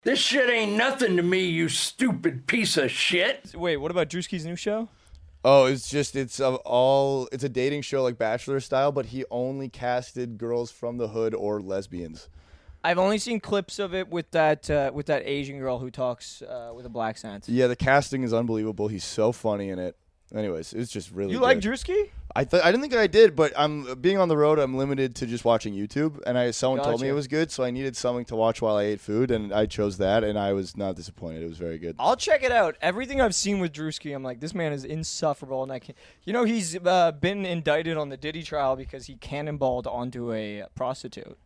This shit ain't nothing to me, you stupid piece of shit. Wait, what about Drewski's new show? Oh, it's a dating show like Bachelor style, but he only casted girls from the hood or lesbians. I've only seen clips of it with that Asian girl who talks with a black accent. Yeah, the casting is unbelievable. He's so funny in it. Anyways, it's just really You good. like Drewski? I didn't think I did, but I'm being on the road. I'm limited to just watching YouTube, and someone told me it was good, so I needed something to watch while I ate food, and I chose that, and I was not disappointed. It was very good. I'll check it out. Everything I've seen with Drewski, I'm like, this man is insufferable, and I can't. You know, he's been indicted on the Diddy trial because he cannonballed onto a prostitute.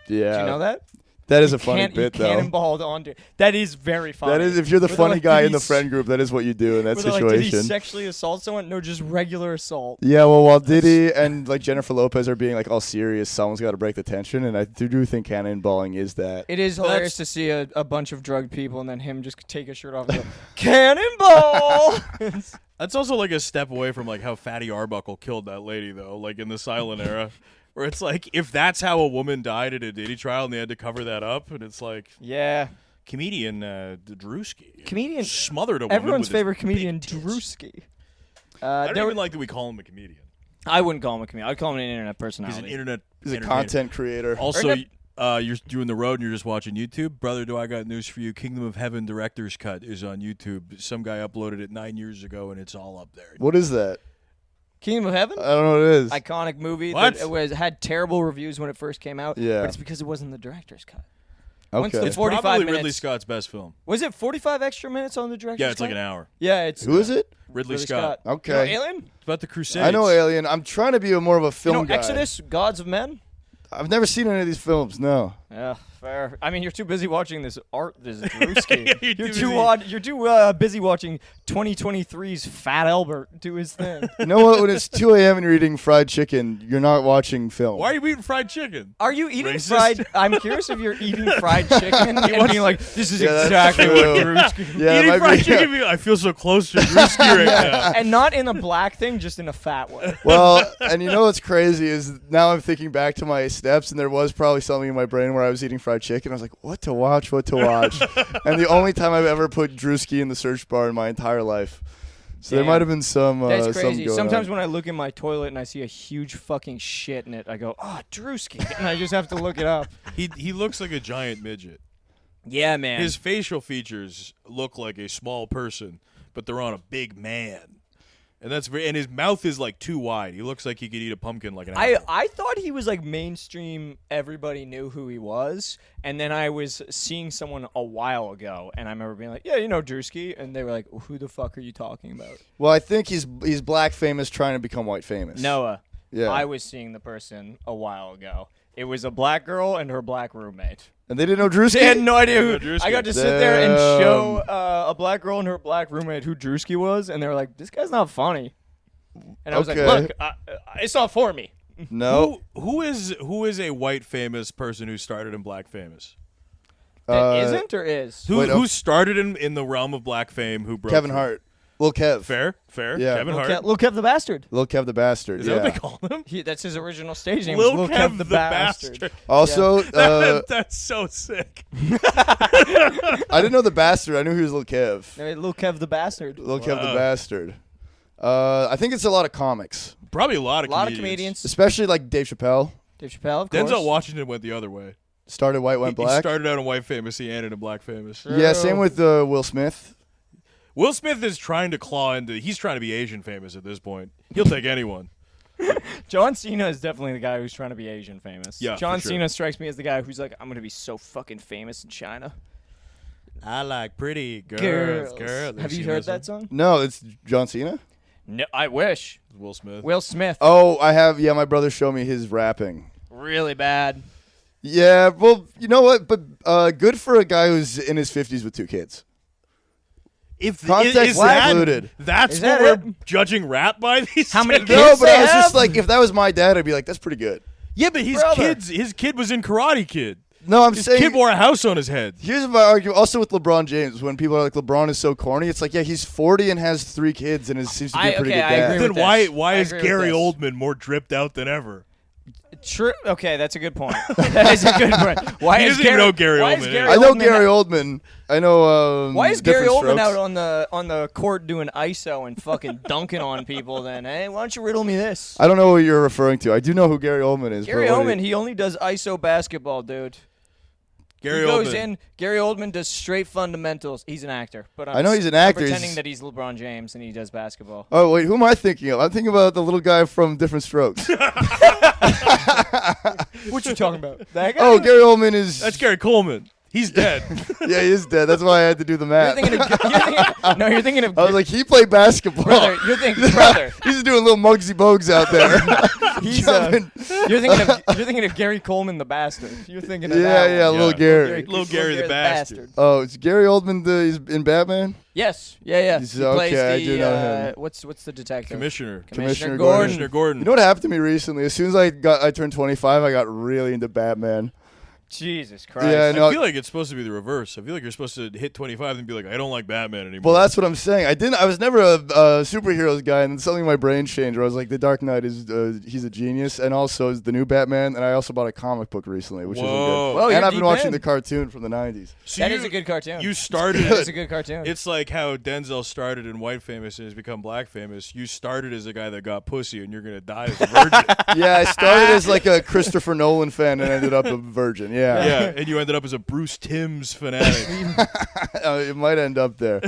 Yeah, Did you know that? That is a funny bit, though. Cannonballed onto. That is very funny. That is, if you're the funny guy in the friend group, that is what you do in that situation. Like, did he sexually assault someone? No, just regular assault. Yeah, well, while Diddy and like Jennifer Lopez are being like all serious, someone's got to break the tension, and I do think cannonballing is that. It is hilarious to see a bunch of drugged people and then him just take his shirt off and go, cannonball! That's also like a step away from like how Fatty Arbuckle killed that lady, though, like in the silent era. Where it's like, if that's how a woman died at a Diddy trial and they had to cover that up, and it's like, yeah, comedian Druski, comedian smothered a woman. Everyone's with favorite comedian, Druski. I don't even like that we call him a comedian. I wouldn't call him a comedian. I'd call him an internet personality. He's a content creator. Also, you're doing the road and you're just watching YouTube. Brother, do I got news for you? Kingdom of Heaven Director's Cut is on YouTube. Some guy uploaded it 9 years ago, and it's all up there. What is that? Kingdom of Heaven? I don't know what it is. Iconic movie. What? That had terrible reviews when it first came out. Yeah. But it's because it wasn't the director's cut. Okay. Once the It's 45 probably minutes, Ridley Scott's best film. Was it 45 extra minutes on the director's cut? Yeah, it's like an hour. Yeah, it's... Who is it? Ridley Scott. Okay. You know Alien? It's about the Crusades. I know Alien. I'm trying to be more of a film guy. Exodus, Gods of Men? I've never seen any of these films, no. Yeah, fair. I mean, you're too busy watching this Druski. Yeah, you're too busy watching 2023's Fat Albert do his thing. You know what? When it's 2 a.m. and you're eating fried chicken, you're not watching film. Why are you eating fried chicken? Are you eating Racist? fried? I'm curious if you're eating fried chicken and being like, this is Yeah, exactly that's what true. Druski. Yeah, it Eating might fried be- chicken, I feel so close to Druski right now. And not in a black thing, just in a fat way. Well, and you know what's crazy is now I'm thinking back to my steps, and there was probably something in my brain where I was eating fried chicken. I was like, what to watch, what to watch. And the only time I've ever put Druski in the search bar in my entire life. So there Damn. might have been some That's some crazy. going Sometimes on. when I look in my toilet and I see a huge fucking shit in it, I go, oh, Druski. And I just have to look it up. He looks like a giant midget. Yeah, man. His facial features look like a small person, but they're on a big man. And and his mouth is like too wide. He looks like he could eat a pumpkin like an apple. I thought he was like mainstream. Everybody knew who he was, and then I was seeing someone a while ago, and I remember being like, "Yeah, you know Druski," and they were like, "Who the fuck are you talking about?" Well, I think he's black famous trying to become white famous. Noah. Yeah. I was seeing the person a while ago. It was a black girl and her black roommate. And they didn't know Druski? They had no idea who. Druski. I got to sit there and show a black girl and her black roommate who Druski was, and they were like, "This guy's not funny." And I was Okay. like, "Look, it's not for me." No. Who is a white famous person who started in black famous? That isn't or is? Who started in the realm of black fame? Who broke Kevin through? Hart. Lil Kev. Fair. Yeah. Kevin Hart. Lil Kev the Bastard. Lil Kev the Bastard. Is yeah. that what they call him? That's his original stage name. Lil Lil Kev Kev the the Bastard. Also, That's so sick. I didn't know the Bastard. I knew he was Lil Kev. Lil Kev the Bastard. Lil Kev the Bastard. I think it's a lot of comics, Probably a lot of comedians. especially like Dave Chappelle. Dave Chappelle, of course. Denzel Washington went the other way. Started white, went He black. started out in white famous. He ended in black famous. Yeah, same with Will Smith. Will Smith is trying to claw into. He's trying to be Asian famous at this point. He'll take anyone. John Cena is definitely the guy who's trying to be Asian famous. Yeah, John for sure. Cena strikes me as the guy who's like, I'm going to be so fucking famous in China. I like pretty girls. Have you heard that song? No, it's John Cena. No, I wish. Will Smith. Will Smith. Oh, I have. Yeah, my brother showed me his rapping. Really bad. Yeah, well, you know what? But good for a guy who's in his 50s with 2 kids. If Context is that, included. That's Is what that we're judging rap by. These How many days? kids No, but they I was just have? like, if that was my dad, I'd be like, that's pretty good. Yeah, but Brother. his kid was in Karate Kid. No, I'm His saying. kid wore a house on his head. Here's my argument. Also with LeBron James, when people are like, LeBron is so corny, it's like, yeah, he's 40 and has 3 kids and seems to be a pretty good I dad. agree Then with why this. why I is agree with Gary this. Oldman more dripped out than ever? True. Okay, that's a good point. That is a good point. Why He is doesn't even know Gary why is Oldman. Gary I know Oldman Gary Oldman. I know. Why is Gary Different Oldman out Strokes. on the court doing ISO and fucking dunking on people? Then, hey, why don't you riddle me this? I don't know what you're referring to. I do know who Gary Oldman is. Gary but what Oldman, he only does ISO basketball, dude. Gary he goes Oldman. in. Gary Oldman does straight fundamentals. He's an actor, but I know he's an actor. I'm He's- pretending that he's LeBron James and he does basketball. Oh wait, who am I thinking of? I'm thinking about the little guy from Different Strokes. What you talking about? That guy? Oh, Gary Oldman is. That's Gary Coleman. He's dead. Yeah, he is dead. That's why I had to do the You're math. thinking of, no, you're thinking of I was like, he played basketball. brother. You're thinking brother. He's doing little Muggsy Bogues out there. He's Jumping. you're thinking of Gary Coleman the bastard. You're thinking of Yeah, that yeah, one. little Gary. Little Gary the bastard. Oh, it's Gary Oldman. He's in Batman. Yes, yeah. He's- He plays okay, I the do know him. what's the detective? Commissioner. Commissioner Gordon. Commissioner Gordon. You know what happened to me recently? As soon as I turned 25, I got really into Batman. Jesus Christ. Yeah, no. I feel like it's supposed to be the reverse. I feel like you're supposed to hit 25 and be like, I don't like Batman anymore. Well, that's what I'm saying. I was never a superheroes guy, and then suddenly my brain changed. Where I was like, The Dark Knight is he's a genius, and also is the new Batman. And I also bought a comic book recently, which is Whoa. good. Whoa, and you're I've been deep watching in. the cartoon from the '90s. So That you- is a good cartoon. You started. That is a good cartoon. It's like how Denzel started in white famous and has become black famous. You started as a guy that got pussy, and you're gonna die as a virgin. Yeah, I started as like a Christopher Nolan fan and ended up a virgin. Yeah, Yeah, and you ended up as a Bruce Timms fanatic. It might end up there.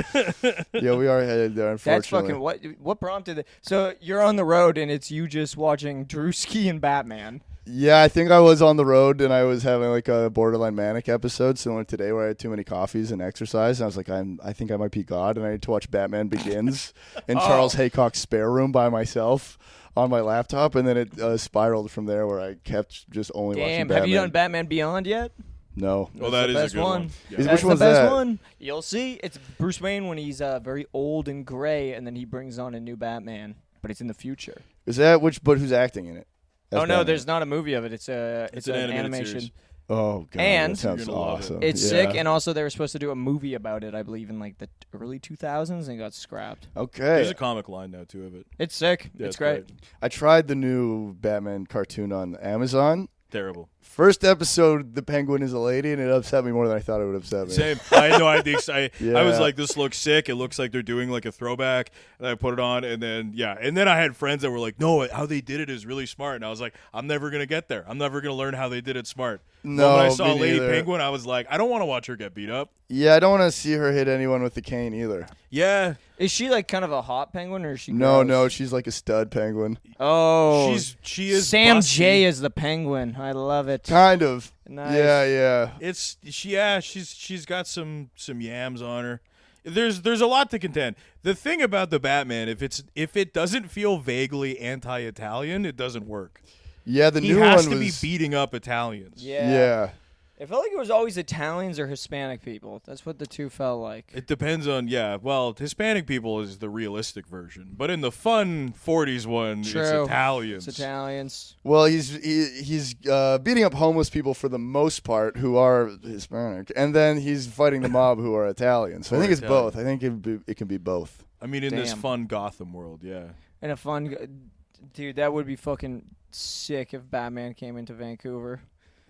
Yeah, we are headed there. That's Unfortunately, fucking what prompted it. So you're on the road and it's you just watching Druski and Batman. Yeah, I think I was on the road and I was having like a borderline manic episode similar to today where I had too many coffees and exercise. And I was like, I think I might be God, and I need to watch Batman Begins in Charles Haycock's spare room by myself on my laptop, and then it spiraled from there where I kept just only watching Damn, Batman. have you done Batman Beyond yet? No. Well, That's that the is a best good one. one. Yeah. Is- That's which the one's best that? one. You'll see. It's Bruce Wayne when he's very old and gray, and then he brings on a new Batman, but it's in the future. Is that but who's acting in it? as Oh no, Batman? there's not a movie of it. It's an animated animation. series. Oh god, And- that sounds You're gonna love it. awesome. It's Yeah. sick, and also they were supposed to do a movie about it, I believe, in like the early 2000s, and it got scrapped. There's Okay, a comic line now too of it. It's sick. Yeah, it's great. I tried the new Batman cartoon on Amazon. Terrible. First episode, the Penguin is a lady, and it upset me more than I thought it would upset me. Same. I had no idea. I was Yeah. like, this looks sick. It looks like they're doing like a throwback. And I put it on, and then I had friends that were like, no, how they did it is really smart. And I was like, I'm never gonna get there. I'm never gonna learn how they did it smart. No, But when I saw me Lady neither. Penguin, I was like, I don't want to watch her get beat up. Yeah, I don't want to see her hit anyone with the cane either. Yeah, Is she like kind of a hot penguin, or is she? No, gross? no, she's like a stud penguin. Oh, she is. Sam busty. J is the penguin. I love it. Kind of. Nice. Yeah. She's got some yams on her. There's a lot to contend. The thing about the Batman, if it doesn't feel vaguely anti-Italian, it doesn't work. Yeah, the He new has one to was. be beating up Italians. Yeah. It felt like it was always Italians or Hispanic people. That's what the two felt like. It depends on well, Hispanic people is the realistic version, but in the fun 40s one, it's True. Italians. It's Italians. Well, he's beating up homeless people for the most part who are Hispanic, and then he's fighting the mob who are Italian. So I Or think it's Italian. both. I think it can be both. I mean, in this Damn. fun Gotham world, yeah. And a fun, dude. That would be fucking sick if Batman came into Vancouver.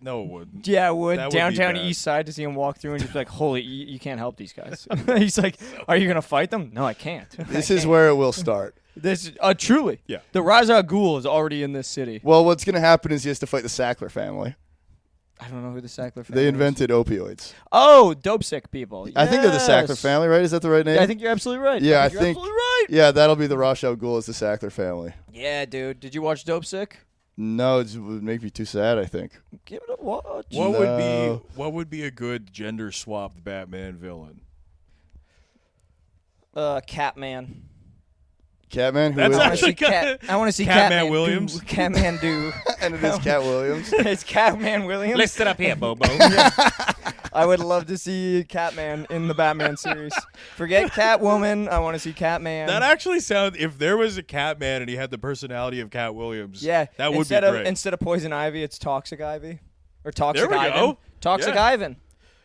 No, it wouldn't. Yeah, it would. That would be Downtown bad. East Side to see him walk through and just be like, holy, you can't help these guys. He's like, are you gonna fight them? No, I can't. This is where it will start. This truly. Yeah. The Raza Ghul is already in this city. Well, what's going to happen is he has to fight the Sackler family. I don't know who the Sackler family They is. invented opioids. Oh, dope sick people. I think they're the Sackler Yes. family, right? Is that the right name? Yeah, I think you're absolutely right. Yeah, I You're think- absolutely right. Yeah, that'll be the Ra's al Ghul is the Sackler family. Yeah, dude. Did you watch Dope Sick? No, it would make me too sad, I think. Give it a watch. No. What would be a good gender swapped Batman villain? Catman. Catman, who That's is I it? want to see Actually I want to see Catman Catman Williams. Do, Catman do. And it is Cat Williams. It's Catman Williams. Let's sit up here, Bobo. I would love to see Catman in the Batman series. Forget Catwoman. I want to see Catman. That actually sounds. If there was a Catman and he had the personality of Cat Williams, yeah, that would instead be of great. Instead of Poison Ivy, it's Toxic Ivy, or Toxic There we Ivan. go. Toxic Yeah. Ivan.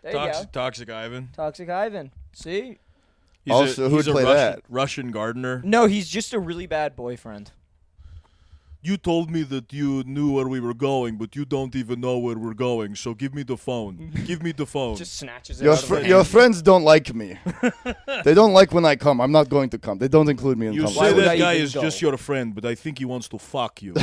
There you go. Toxic Ivan. Toxic Ivan. See? He's Also, a, who'd he's a play Russian, that? Russian gardener. No, he's just a really bad boyfriend. You told me that you knew where we were going, but you don't even know where we're going. So give me the phone. Give me the phone. Just snatches it Your, out of her your hand. friends don't like me. They don't like when I come. I'm not going to come. They don't include me in You come. say would I that guy even is go? just your friend, but I think he wants to fuck you.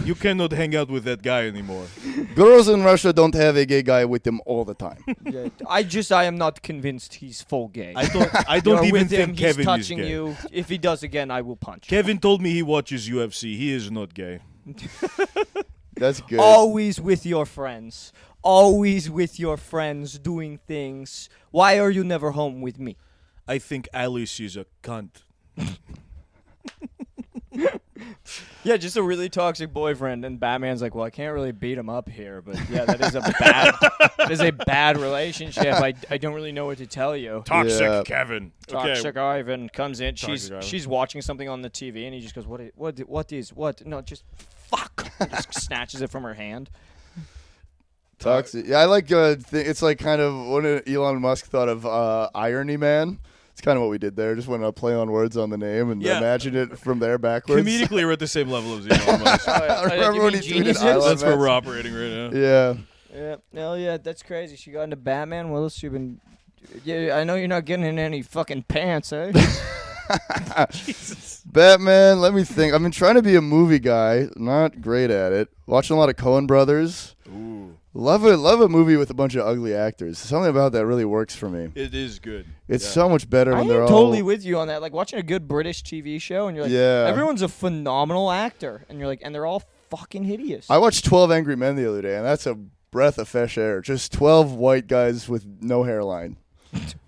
You cannot hang out with that guy anymore. Girls in Russia don't have a gay guy with them all the time. Yeah, I am not convinced he's full gay. I don't You're even with him, think Kevin he's is touching gay. you. If he does again, I will punch. Kevin told me he watches UFC. He is not gay. That's good. Always with your friends. Always with your friends doing things. Why are you never home with me? I think Alice is a cunt. Yeah, just a really toxic boyfriend, and Batman's like, well, I can't really beat him up here, but yeah, that is a bad relationship. I don't really know what to tell you. Toxic Yeah. Kevin. Toxic Ivan comes in. Toxic Ivan. She's watching something on the TV, and he just goes, what? No, just fuck. And just snatches it from her hand. Toxic. Yeah, I like. It's like kind of what Elon Musk thought of Irony Man. It's kind of what we did there. Just went to play on words on the name and Yeah. imagine it from there backwards. Comedically, we're at the same level as Elon Musk. Remember when he tweeted I love That's where Mets? we're operating right now. Yeah. Yeah, hell yeah, that's crazy. She got into Batman. What else you been? Yeah, I know you're not getting in any fucking pants, eh? Batman, let me think. I've been trying to be a movie guy. Not great at it. Watching a lot of Coen Brothers. Ooh, Love a movie with a bunch of ugly actors. Something about that really works for me. it is good. It's Yeah. so much better I when am they're all totally with you on that. Like watching a good British TV show, and you're like, Yeah. everyone's a phenomenal actor, and you're like, and they're all fucking hideous. I watched 12 Angry Men the other day, and that's a breath of fresh air. Just 12 white guys with no hairline.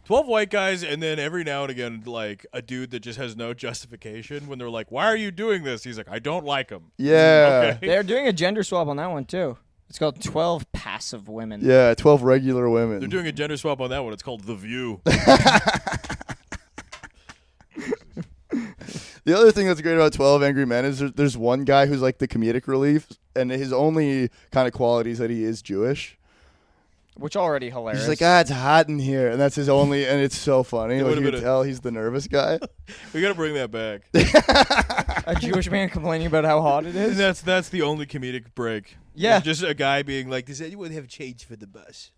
12 white guys, and then every now and again, like, a dude that just has no justification when they're like, why are you doing this? He's like, I don't like him. Yeah. Okay. They're doing a gender swap on that one too. It's called 12 Passive Women. Yeah, 12 regular women. They're doing a gender swap on that one. It's called The View. The other thing that's great about 12 Angry Men is there's one guy who's like the comedic relief, and his only kind of quality is that he is Jewish. Which already hilarious. He's like, it's hot in here, and that's his only, and it's so funny. It Like, would've you been can a- tell he's the nervous guy. We got to bring that back. a Jewish man complaining about how hot it And is. that's the only comedic break. Yeah. It's just a guy being like, does anyone have change for the bus?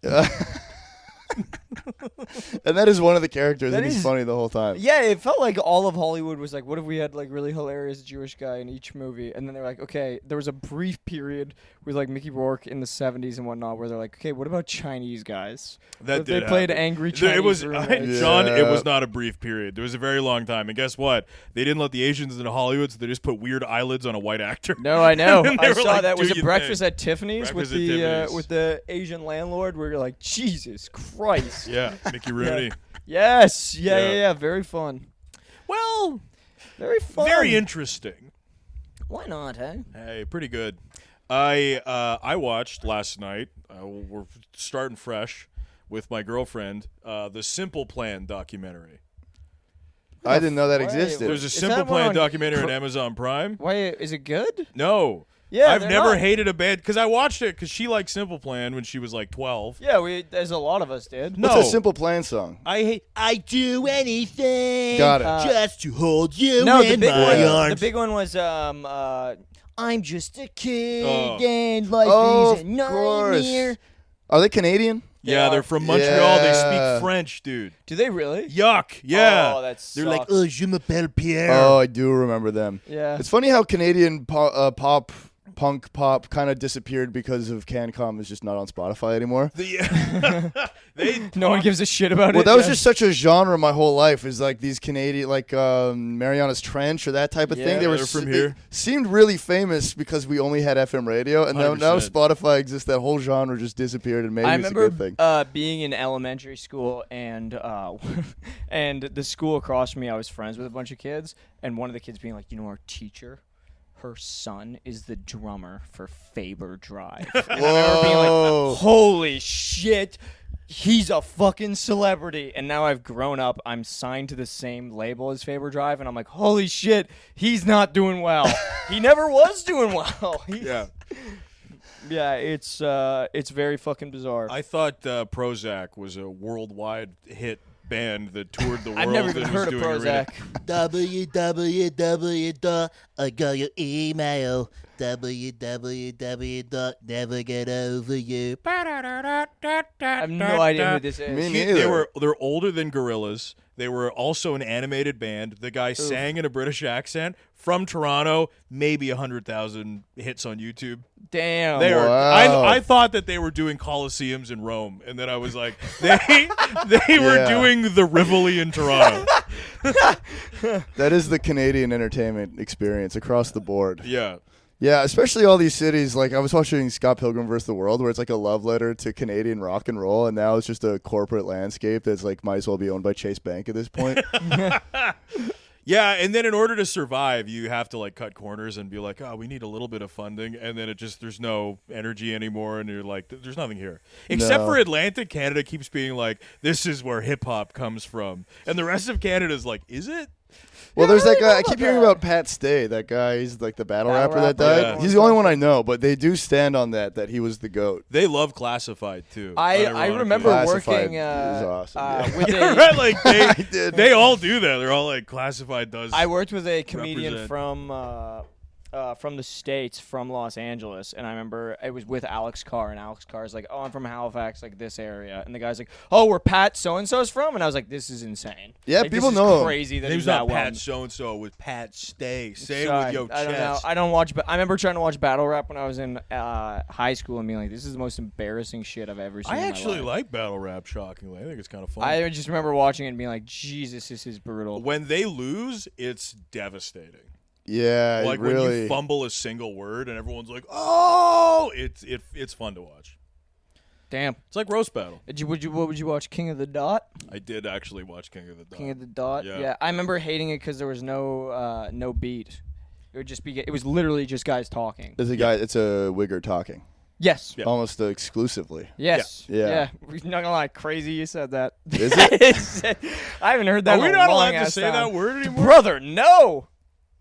And that is one of the characters, That and he's is- funny the whole time. Yeah, it felt like all of Hollywood was like, what if we had like really hilarious Jewish guy in each movie? And then they're like, okay, there was a brief period with like Mickey Rourke in the 70s and whatnot where they're like, okay, what about Chinese guys? That What if did they played happen. angry There- Chinese It was roommates? John. It Yeah. was not a brief period. There was a very long time. And guess what? They didn't let the Asians into Hollywood, so they just put weird eyelids on a white actor. No, I know. And they I were saw like, that. Was "Do it your Breakfast thing." at Tiffany's Breakfast with at the Tiffany's. with the Asian landlord where you're like, Jesus Christ. Yeah, Mickey Rooney. Yes. Yeah, Yeah. yeah, yeah. Very fun. Well, Very fun. very interesting. Why not, hey? Hey, pretty good. I watched last night. We're starting fresh with my girlfriend. The Simple Plan documentary. I didn't know that Why- existed. There's a Is Simple that one Plan on documentary on Amazon Prime. Why is it good? No. Yeah, I've they're never not. hated a band because I watched it because she liked Simple Plan when she was like 12. Yeah, as a lot of us did. No. What's a Simple Plan song? I do anything Got it. just to hold you No, the in big my one. arms. The big one was I'm just a kid Oh. and life Oh, is a of course. nightmare. Are they Canadian? Yeah, They they're are. from Montreal. They Yeah. speak French, dude. Do they really? Yuck. Yeah. Oh, that They're like, sucks. je m'appelle Pierre. Oh, I do remember them. Yeah. It's funny how Canadian punk pop kind of disappeared because of CanCom is just not on Spotify anymore. They No one gives a shit about Well, it. that was yeah. just such a genre my whole life. Is like these Canadian, like Mariana's Trench or that type of Yeah, thing. They were they're from they here. seemed really famous because we only had FM radio, and now 100%. Spotify exists. That whole genre just disappeared, and maybe I it's a remember good thing. being in elementary school and and the school across from me, I was friends with a bunch of kids, and one of the kids being like, our teacher, her son is the drummer for Faber Drive. And I remember being Whoa. like, holy shit, he's a fucking celebrity. And now I've grown up, I'm signed to the same label as Faber Drive, and I'm like, holy shit, he's not doing well. He never was doing well. Yeah. Yeah, it's very fucking bizarre. I thought Prozac was a worldwide hit band that toured the world. I've never even and was heard of doing arena. Prozac. www. I got your email. www.nevergetoveryou. I have no idea who this is. Me neither. They're older than Gorillaz. They were also an animated band. The guy sang in a British accent from Toronto. Maybe 100,000 hits on YouTube. Damn. They are. Wow. I thought that they were doing Colosseums in Rome, and then I was like, they were Yeah. doing the Rivoli in Toronto. That is the Canadian entertainment experience across the board. Yeah. Yeah, especially all these cities. Like I was watching Scott Pilgrim vs. the World, where it's like a love letter to Canadian rock and roll, and now it's just a corporate landscape that's like might as well be owned by Chase Bank at this point. Yeah, and then in order to survive, you have to like cut corners and be like, oh, we need a little bit of funding, and then there's no energy anymore, and you're like, there's nothing here. Except No. for Atlantic Canada keeps being like, this is where hip hop comes from. And the rest of Canada is like, is it? Well, Yeah, there's I that don't guy. know I keep about hearing that. about Pat Stay. That guy, he's like the battle Battle rapper that rapper, died. yeah. He's the only one I know, but they do stand on that he was the GOAT. They love Classified too. I unironically. remember Classified working is awesome, yeah. with Yeah, a. right. Like I did. they all do that. They're all like Classified does. I worked with a comedian Represent. from the States, from Los Angeles, and I remember it was with Alex Carr, and Alex Carr's like, "Oh, I'm from Halifax, like this area," and the guy's like, "Oh, where Pat so and so's from," and I was like, "This is insane." Yeah, Like, people this know is him. crazy that He he's was not that well. Pat so and so with Pat Stay. Say it Sorry, with your I don't know. chest. I don't watch. I remember trying to watch battle rap when I was in high school and being like, "This is the most embarrassing shit I've ever seen." I in my actually life. like battle rap. Shockingly, I think it's kind of fun. I just remember watching it and being like, "Jesus, this is brutal." When they lose, it's devastating. Yeah, Like really. when you fumble a single word and everyone's like, "Oh!" It's fun to watch. Damn. It's like roast battle. What would you watch? King of the Dot? I did actually watch King of the Dot. King of the Dot. Yeah. Yeah, I remember hating it because there was no beat. It would just be. It was literally just guys talking. There's a guy. It's a wigger talking, Yes. Yeah. almost exclusively. Yes. Yeah. We're not gonna lie. Crazy you said that. Is it? I haven't heard that. Are we in a not long allowed to ass say time. that word anymore? Brother, no.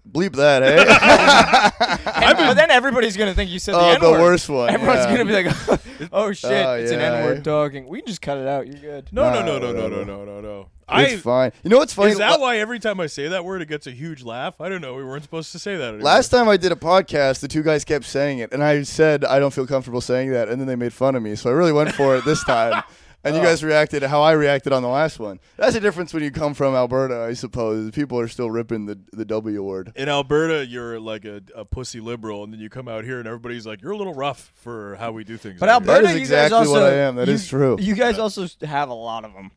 Bleep that, eh? But then everybody's gonna think you said the Oh, N-word. the worst one. Everyone's yeah. gonna be like, "Oh shit, it's an yeah. N-word talking." We can just cut it out. You're good. No. It's fine. You know what's funny? Is that why every time I say that word, it gets a huge laugh? I don't know. We weren't supposed to say that anymore. Last time I did a podcast, the two guys kept saying it, and I said I don't feel comfortable saying that, and then they made fun of me. So I really went for it this time. And you guys reacted how I reacted on the last one. That's the difference when you come from Alberta, I suppose. People are still ripping the W word. in Alberta, you're like a pussy liberal, and then you come out here, and everybody's like, "You're a little rough for how we do things." But out here." Alberta, That is you exactly guys also, what I am. That is true. You guys also have a lot of them.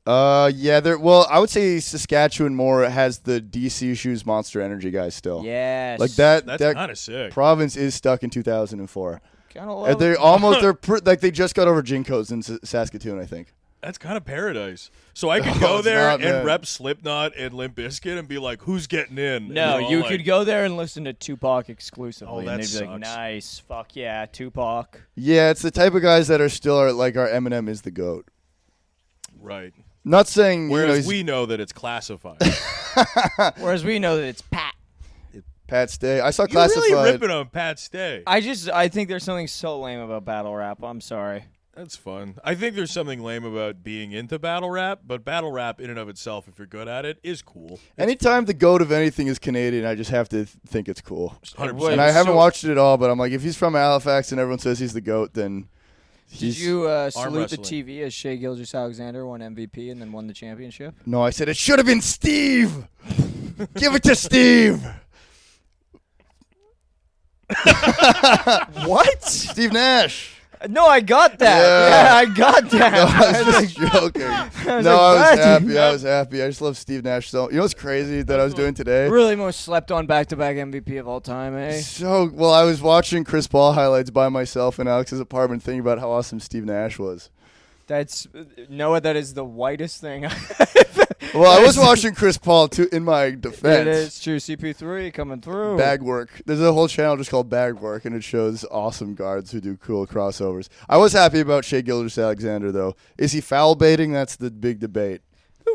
Yeah, well, I would say Saskatchewan more has the DC Shoes Monster Energy guys still. Yes. Like that That's that kind of sick. province is stuck in 2004. Kinda And love they're it. almost like they just got over Jinkos in Saskatoon, I think. That's kind of paradise. So I could Oh, go it's there not, and man. rep Slipknot and Limp Bizkit and be like, "Who's getting in?" And No, they're all you like, could go there and listen to Tupac exclusively, Oh, and that they'd be like, sucks. "Nice, fuck yeah, Tupac." Yeah, it's the type of guys that are still like our Eminem is the GOAT. Right. Not saying Whereas he's we know that it's classified. Whereas we know that it's Pat. Pat Stay. I saw You're Classified. really ripping on Pat Stay. I think there's something so lame about battle rap. I'm sorry. That's fun. I think there's something lame about being into battle rap, but battle rap in and of itself, if you're good at it, is cool. Anytime the GOAT of anything is Canadian, I just have to think it's cool. 100%. And I haven't So- watched it at all, but I'm like, if he's from Halifax and everyone says he's the GOAT, then Did he's. you salute the wrestling. TV as Shea Gilgeous-Alexander won MVP and then won the championship? No, I said it should have been Steve. Give it to Steve. What? Steve Nash. No, I got that. Yeah. Yeah, I got that. No, I was just joking. I was No, I was like, what? happy. I was happy. I just love Steve Nash so. You know what's crazy that I was doing today? Really most slept on back-to-back MVP of all time, eh? So, well, I was watching Chris Paul highlights by myself in Alex's apartment thinking about how awesome Steve Nash was. That's Noah. That is the whitest thing. Well, I was watching Chris Paul too. In my defense, It is true. CP3 coming through. Bag Work. There's a whole channel just called Bag Work, and it shows awesome guards who do cool crossovers. I was happy about Shea Gilgeous-Alexander, though. Is he foul baiting? That's the big debate.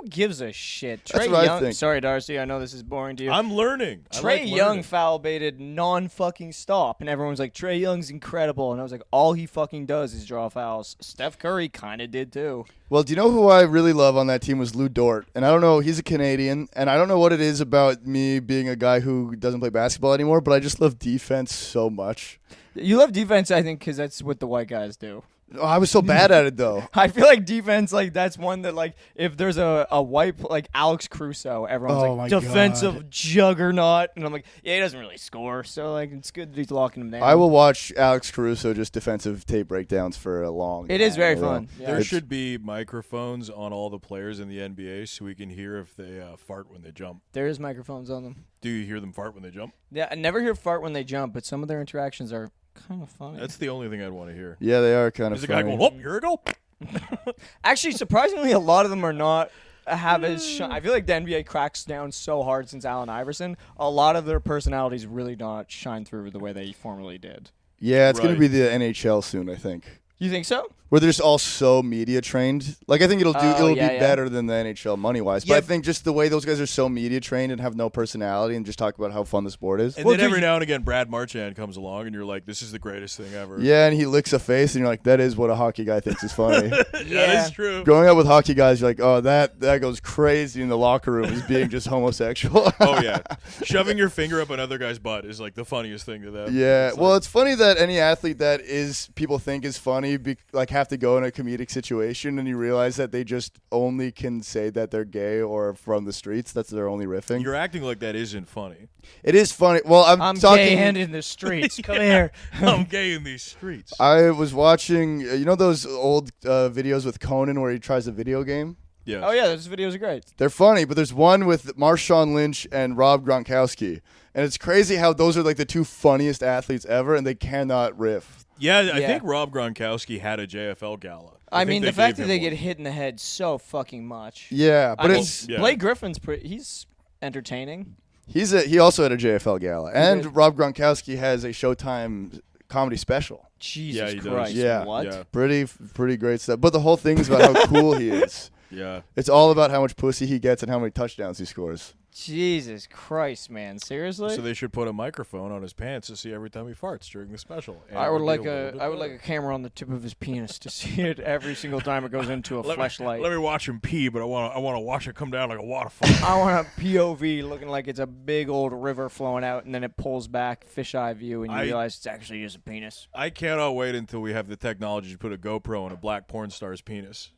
Who gives a shit? That's Trey what I Young. think. Sorry, Darcy. I know this is boring to you. I'm learning. Trey Young foul baited non-fucking stop, and everyone's like, Trey Young's incredible, and I was like, all he fucking does is draw fouls. Steph Curry kind of did too. Well, do you know who I really love on that team was Lou Dort? And I don't know, he's a Canadian, and I don't know what it is about me being a guy who doesn't play basketball anymore, but I just love defense so much. You love defense, I think, because that's what the white guys do. Oh, I was so bad at it, though. I feel like defense, like that's one that, like, if there's a white, like Alex Crusoe, everyone's Oh, like my defensive God. juggernaut, and I'm like, yeah, he doesn't really score, so like it's good that he's locking him down. I will watch Alex Caruso just defensive tape breakdowns for a long time. It is very in a row. fun. Yeah. There should be microphones on all the players in the NBA so we can hear if they fart when they jump. There is microphones on them. Do you hear them fart when they jump? Yeah, I never hear fart when they jump, but some of their interactions are kind of funny. That's the only thing I'd want to hear. Yeah, they are kind of There's a funny. guy going, "Oh, here we go." Actually, surprisingly, a lot of them are not have as. I feel like the NBA cracks down so hard since Allen Iverson. A lot of their personalities really not shine through the way they formerly did. Yeah, it's going to Right. be the NHL soon, I think. You think so? Where they're just all so media trained. Like I think it'll be yeah. better than the NHL money wise. Yeah. But I think just the way those guys are so media trained and have no personality and just talk about how fun the sport is. And Well, then every dude, now and again, Brad Marchand comes along, and you're like, "This is the greatest thing ever." Yeah, and he licks a face and you're like, that is what a hockey guy thinks is funny. That is true. Growing up with hockey guys, you're like, oh, that goes crazy in the locker room is being just homosexual. Oh yeah, shoving your finger up another guy's butt is like the funniest thing to them. Yeah, It's well, like- it's funny that any athlete that is people think is funny, like have to go in a comedic situation, and you realize that they just only can say that they're gay or from the streets. That's their only riffing. you're acting like that isn't funny. It is funny. Well, I'm talking. gay and in the streets. Come here. I'm gay in these streets. I was watching, you know, those old videos with Conan where he tries a video game. Yes. Oh yeah, those videos are great. They're funny, but there's one with Marshawn Lynch and Rob Gronkowski, and it's crazy how those are like the two funniest athletes ever, and they cannot riff. Yeah, I Yeah. think Rob Gronkowski had a JFL gala. I think mean, the gave fact that him they one. get hit in the head so fucking much. Yeah, but I mean, it's Yeah. Blake Griffin's he's entertaining. he also had a JFL gala, and did. Rob Gronkowski has a Showtime comedy special. Jesus he does. Christ! Yeah. What? Yeah. Pretty great stuff. But the whole thing is about how cool he is. Yeah. It's all about how much pussy he gets and how many touchdowns he scores. Jesus Christ, man! Seriously? So they should put a microphone on his pants to see every time he farts during the special. And I it would be like little a bit I would better. like a camera on the tip of his penis to see it every single time it goes into a fleshlight. Let me watch him pee, but I want to watch it come down like a waterfall. I want a POV looking like it's a big old river flowing out, and then it pulls back, fisheye view, and you realize it's actually just a penis. I cannot wait until we have the technology to put a GoPro on a black porn star's penis.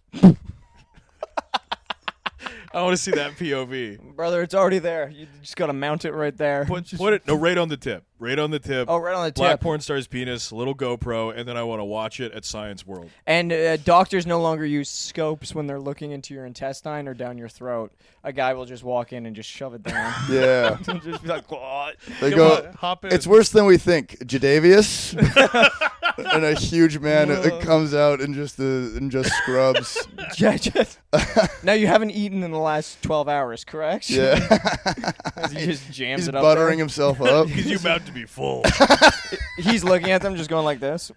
I want to see that POV. Brother, it's already there. You just gotta mount it right there. Put it right on the tip. Right on the tip. Oh, right on the Black tip. porn star's penis, little GoPro, and then I want to watch it at Science World. And doctors no longer use scopes when they're looking into your intestine or down your throat. A guy will just walk in and just shove it down. Yeah. And just be like, what? They Come go, on, hop in. it's worse than we think. Jadavius and a huge man comes out and just scrubs. Yeah, now, you haven't eaten in the last 12 hours, correct? Yeah. He just jams He's it up buttering there. himself up. Because you're about to be full. He's looking at them just going like this.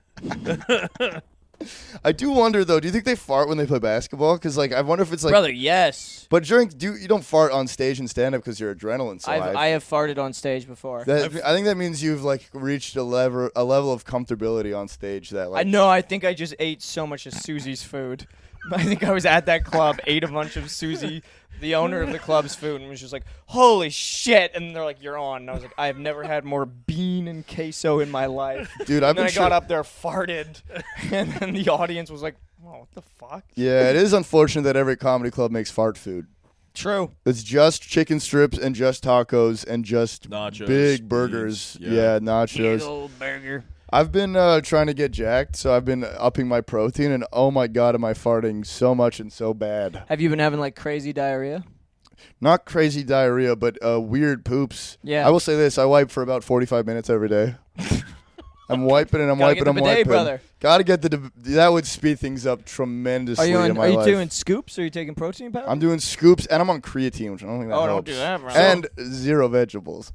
I do wonder though. Do you think they fart when they play basketball? Because like I wonder if it's like. Brother, yes. But you don't fart on stage and stand up because your adrenaline so high. I have farted on stage before. I think that means you've like reached a level of comfortability on stage that like. I know. I think I just ate so much of Susie's food. I think I was at that club, ate a bunch of Susie, the owner of the club's food, and was just like, "Holy shit!" And they're like, "You're on." And I was like, "I have never had more bean and queso in my life." Dude, I've And then been I got up there, farted, and then the audience was like, "Oh, what the fuck?" Yeah, it is unfortunate that every comedy club makes fart food. True. It's just chicken strips and just tacos and just Nachos, big burgers. beans, yeah. Nachos. Big old burger. I've been trying to get jacked, so I've been upping my protein, and oh my god, am I farting so much and so bad. Have you been having like crazy diarrhea? Not crazy diarrhea, but weird poops. Yeah. I will say this, I wipe for about 45 minutes every day. I'm wiping and I'm Gotta wiping, get the I'm bidet, wiping. brother. Gotta get that would speed things up tremendously in my Are you life. doing scoops? Or are you taking protein powder? I'm doing scoops, and I'm on creatine, which I don't think that Oh, helps. don't do that, bro. And zero vegetables.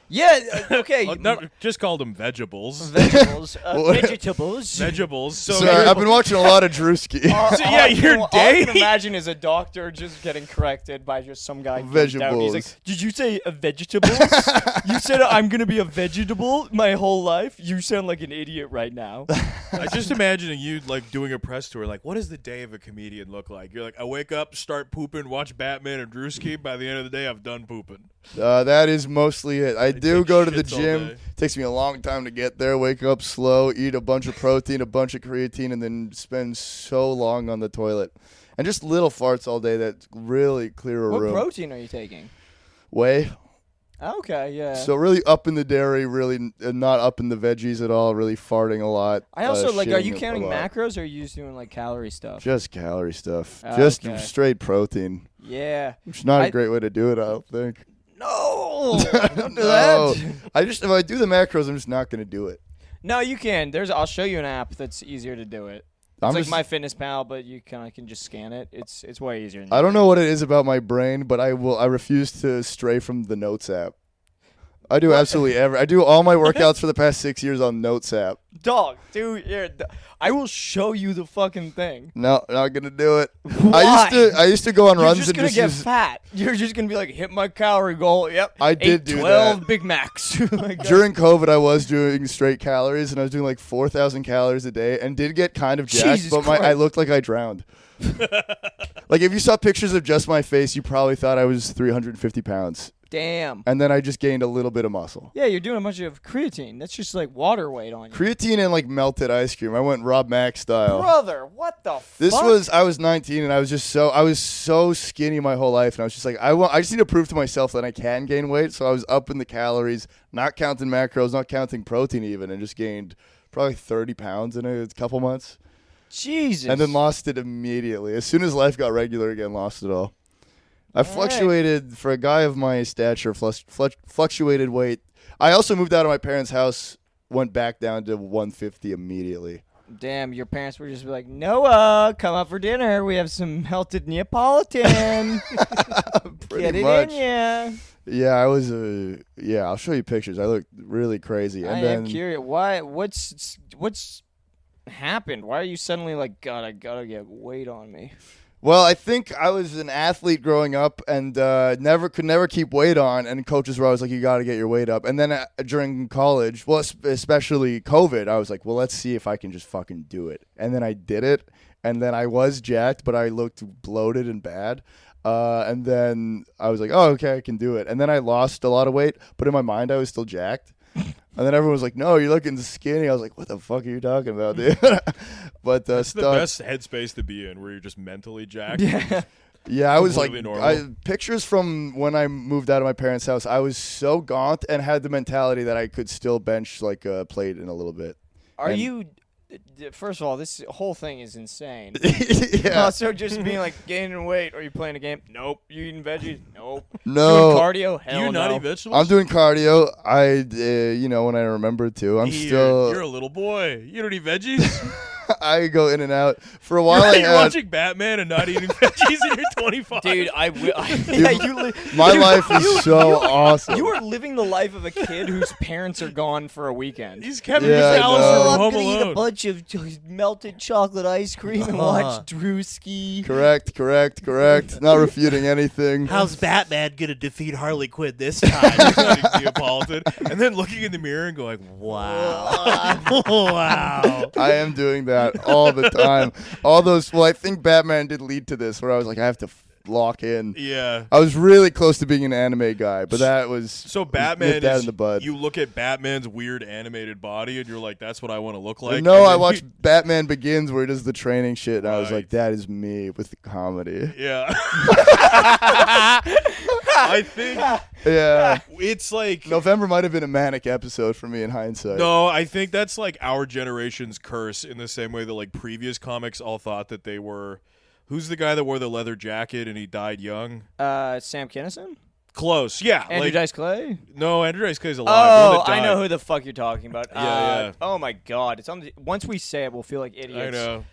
Yeah. Okay. No, just called them vegetables. Vegetables. What? Vegetables. Vegetables. So Sorry, I've been watching a lot of Drewski. So, yeah, your all I day- can imagine is a doctor just getting corrected by just some guy. geeked out. He's like, Vegetables. "Did you say a vegetables? You said I'm gonna be a vegetable my whole life. You sound like an idiot right now." I just imagining you like doing a press tour. Like, what does the day of a comedian look like? You're like, I wake up, start pooping, watch Batman and Drewski. By the end of the day, I've done pooping. That is mostly it. I do take go to the shits all gym. day. Takes me a long time to get there. Wake up slow, eat a bunch of protein, a bunch of creatine, and then spend so long on the toilet. And just little farts all day that really clear a What room. protein are you taking? Whey. Okay, yeah. So really up in the dairy, really not up in the veggies at all. Really farting a lot. I also like. Are you shitting a counting lot. macros, or are you just doing like calorie stuff? Just calorie stuff. Oh, Just okay. straight protein. Yeah. Which is not I- a great way to do it, I don't think. No. Don't do No. that. If I do the macros, I'm just not going to do it. No, you can. I'll show you an app that's easier to do it. It's I'm like just- MyFitnessPal, but you kind of can just scan it. It's way easier. I don't know what it is about my brain, but I refuse to stray from the Notes app. I do absolutely I do all my workouts for the past 6 years on Notes app. Dog, dude, I will show you the fucking thing. No, not gonna do it. Why? I used to go on You're runs just and gonna just get use, fat. You're just gonna be like, hit my calorie goal. Yep. I did ate do 12 that. Big Macs. Like, during COVID. I was doing straight calories and I was doing like 4,000 calories a day and did get kind of jacked, Jesus but I Christ. looked like I drowned. Like if you saw pictures of just my face, you probably thought I was 350 pounds, damn. and then I just gained a little bit of muscle. Yeah, you're doing a bunch of creatine. That's just like water weight on you. Creatine and like melted ice cream. I went Rob Mack style. Brother, what the This fuck? was I was 19 and I was so skinny my whole life, and I was just like I just need to prove to myself that I can gain weight. So I was up in the calories, not counting macros, not counting protein even, and just gained probably 30 pounds in a couple months, Jesus. and then lost it immediately as soon as life got regular again. Lost it all. I All fluctuated for a guy of my stature. Fluctuated weight. I also moved out of my parents' house, went back down to 150 immediately. Damn, your parents were just like, Noah, come up for dinner. We have some melted Neapolitan. Pretty Get it much. in ya. Yeah, I was. I'll show you pictures. I looked really crazy. And I then am curious. Why? What's happened? Why are you suddenly like, God, I gotta get weight on me? Well, I think I was an athlete growing up and could never keep weight on, and coaches were always like, "You got to get your weight up." And then during college, well, especially COVID, I was like, "Well, let's see if I can just fucking do it." And then I did it, and then I was jacked, but I looked bloated and bad. And then I was like, "Oh, okay, I can do it." And then I lost a lot of weight, but in my mind, I was still jacked. And then everyone was like, "No, you're looking skinny." I was like, "What the fuck are you talking about, dude?" But It's the best headspace to be in, where you're just mentally jacked. Yeah. yeah, I was like, Completely normal. pictures from when I moved out of my parents' house. I was so gaunt and had the mentality that I could still bench like a plate in a little bit. Are And- you? First of all, this whole thing is insane. Yeah. Also, just being like gaining weight. Are you playing a game? Nope. You eating veggies? Nope. No. Doing cardio? Do Hell you not no. eat vegetables? I'm doing cardio. When I remember to. I'm You're still. a little boy. You don't eat veggies. I go in and out. For a while, You're I had. watching Batman and not eating veggies, and you're 25. Dude, I will. Yeah, My life is so awesome. You are living the life of a kid whose parents are gone for a weekend. He's Kevin Yeah, I McAllister know. from I'm Home gonna eat a Alone. bunch of melted chocolate ice cream and watch Drewski. Correct. Not refuting anything. How's Batman gonna defeat Harley Quinn this time? Eating Neapolitan, and then looking in the mirror and going, Wow. Wow. I am doing that all the time. All those. Well, I think Batman did lead to this, where I was like, I have to lock in. yeah. I was really close to being an anime guy, but that was So Batman nipped that is, in the bud. you look at Batman's weird animated body, and you're like, that's what I want to look like. No, And I then watched Batman Begins where he does the training shit, and I was Right. like, that is me with the comedy. Yeah. I think Yeah. it's like November might have been a manic episode for me in hindsight. No, I think that's like our generation's curse, in the same way that like previous comics all thought that they were. Who's the guy that wore the leather jacket and he died young? Sam Kinison? Close, yeah. Andrew like, Dice Clay? No, Andrew Dice Clay's alive. The one Oh, that I know died. who the fuck you're talking about. Yeah. Oh my god, it's on. Once we say it, we'll feel like idiots. I know.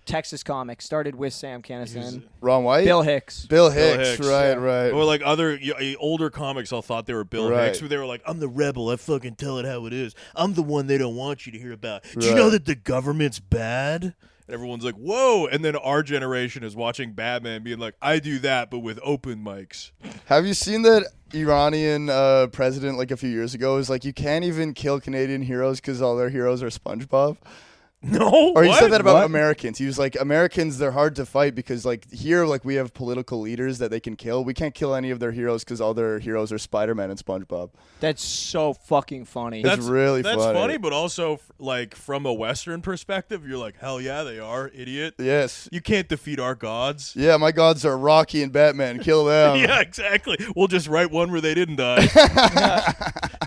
Texas comics started with Sam Kinison. Ron White? Bill Hicks. Bill Hicks, Hicks, right. Or like other older comics all thought they were Bill Right. Hicks, where they were like, I'm the rebel. I fucking tell it how it is. I'm the one they don't want you to hear about. Do you Right. know that the government's bad? and everyone's like, whoa. And then our generation is watching Batman being like, I do that, but with open mics. Have you seen that Iranian president like a few years ago was like, you can't even kill Canadian heroes because all their heroes are SpongeBob? No, Or he what? said that about What? Americans. He was like, Americans, they're hard to fight because like here, like we have political leaders that they can kill. We can't kill any of their heroes because all their heroes are Spider-Man and SpongeBob. That's so fucking funny. That's really That's funny. funny, but also like from a Western perspective, you're like, hell yeah, they are, idiot. Yes. You can't defeat our gods. Yeah, my gods are Rocky and Batman. Kill them. Yeah, exactly. We'll just write one where they didn't die.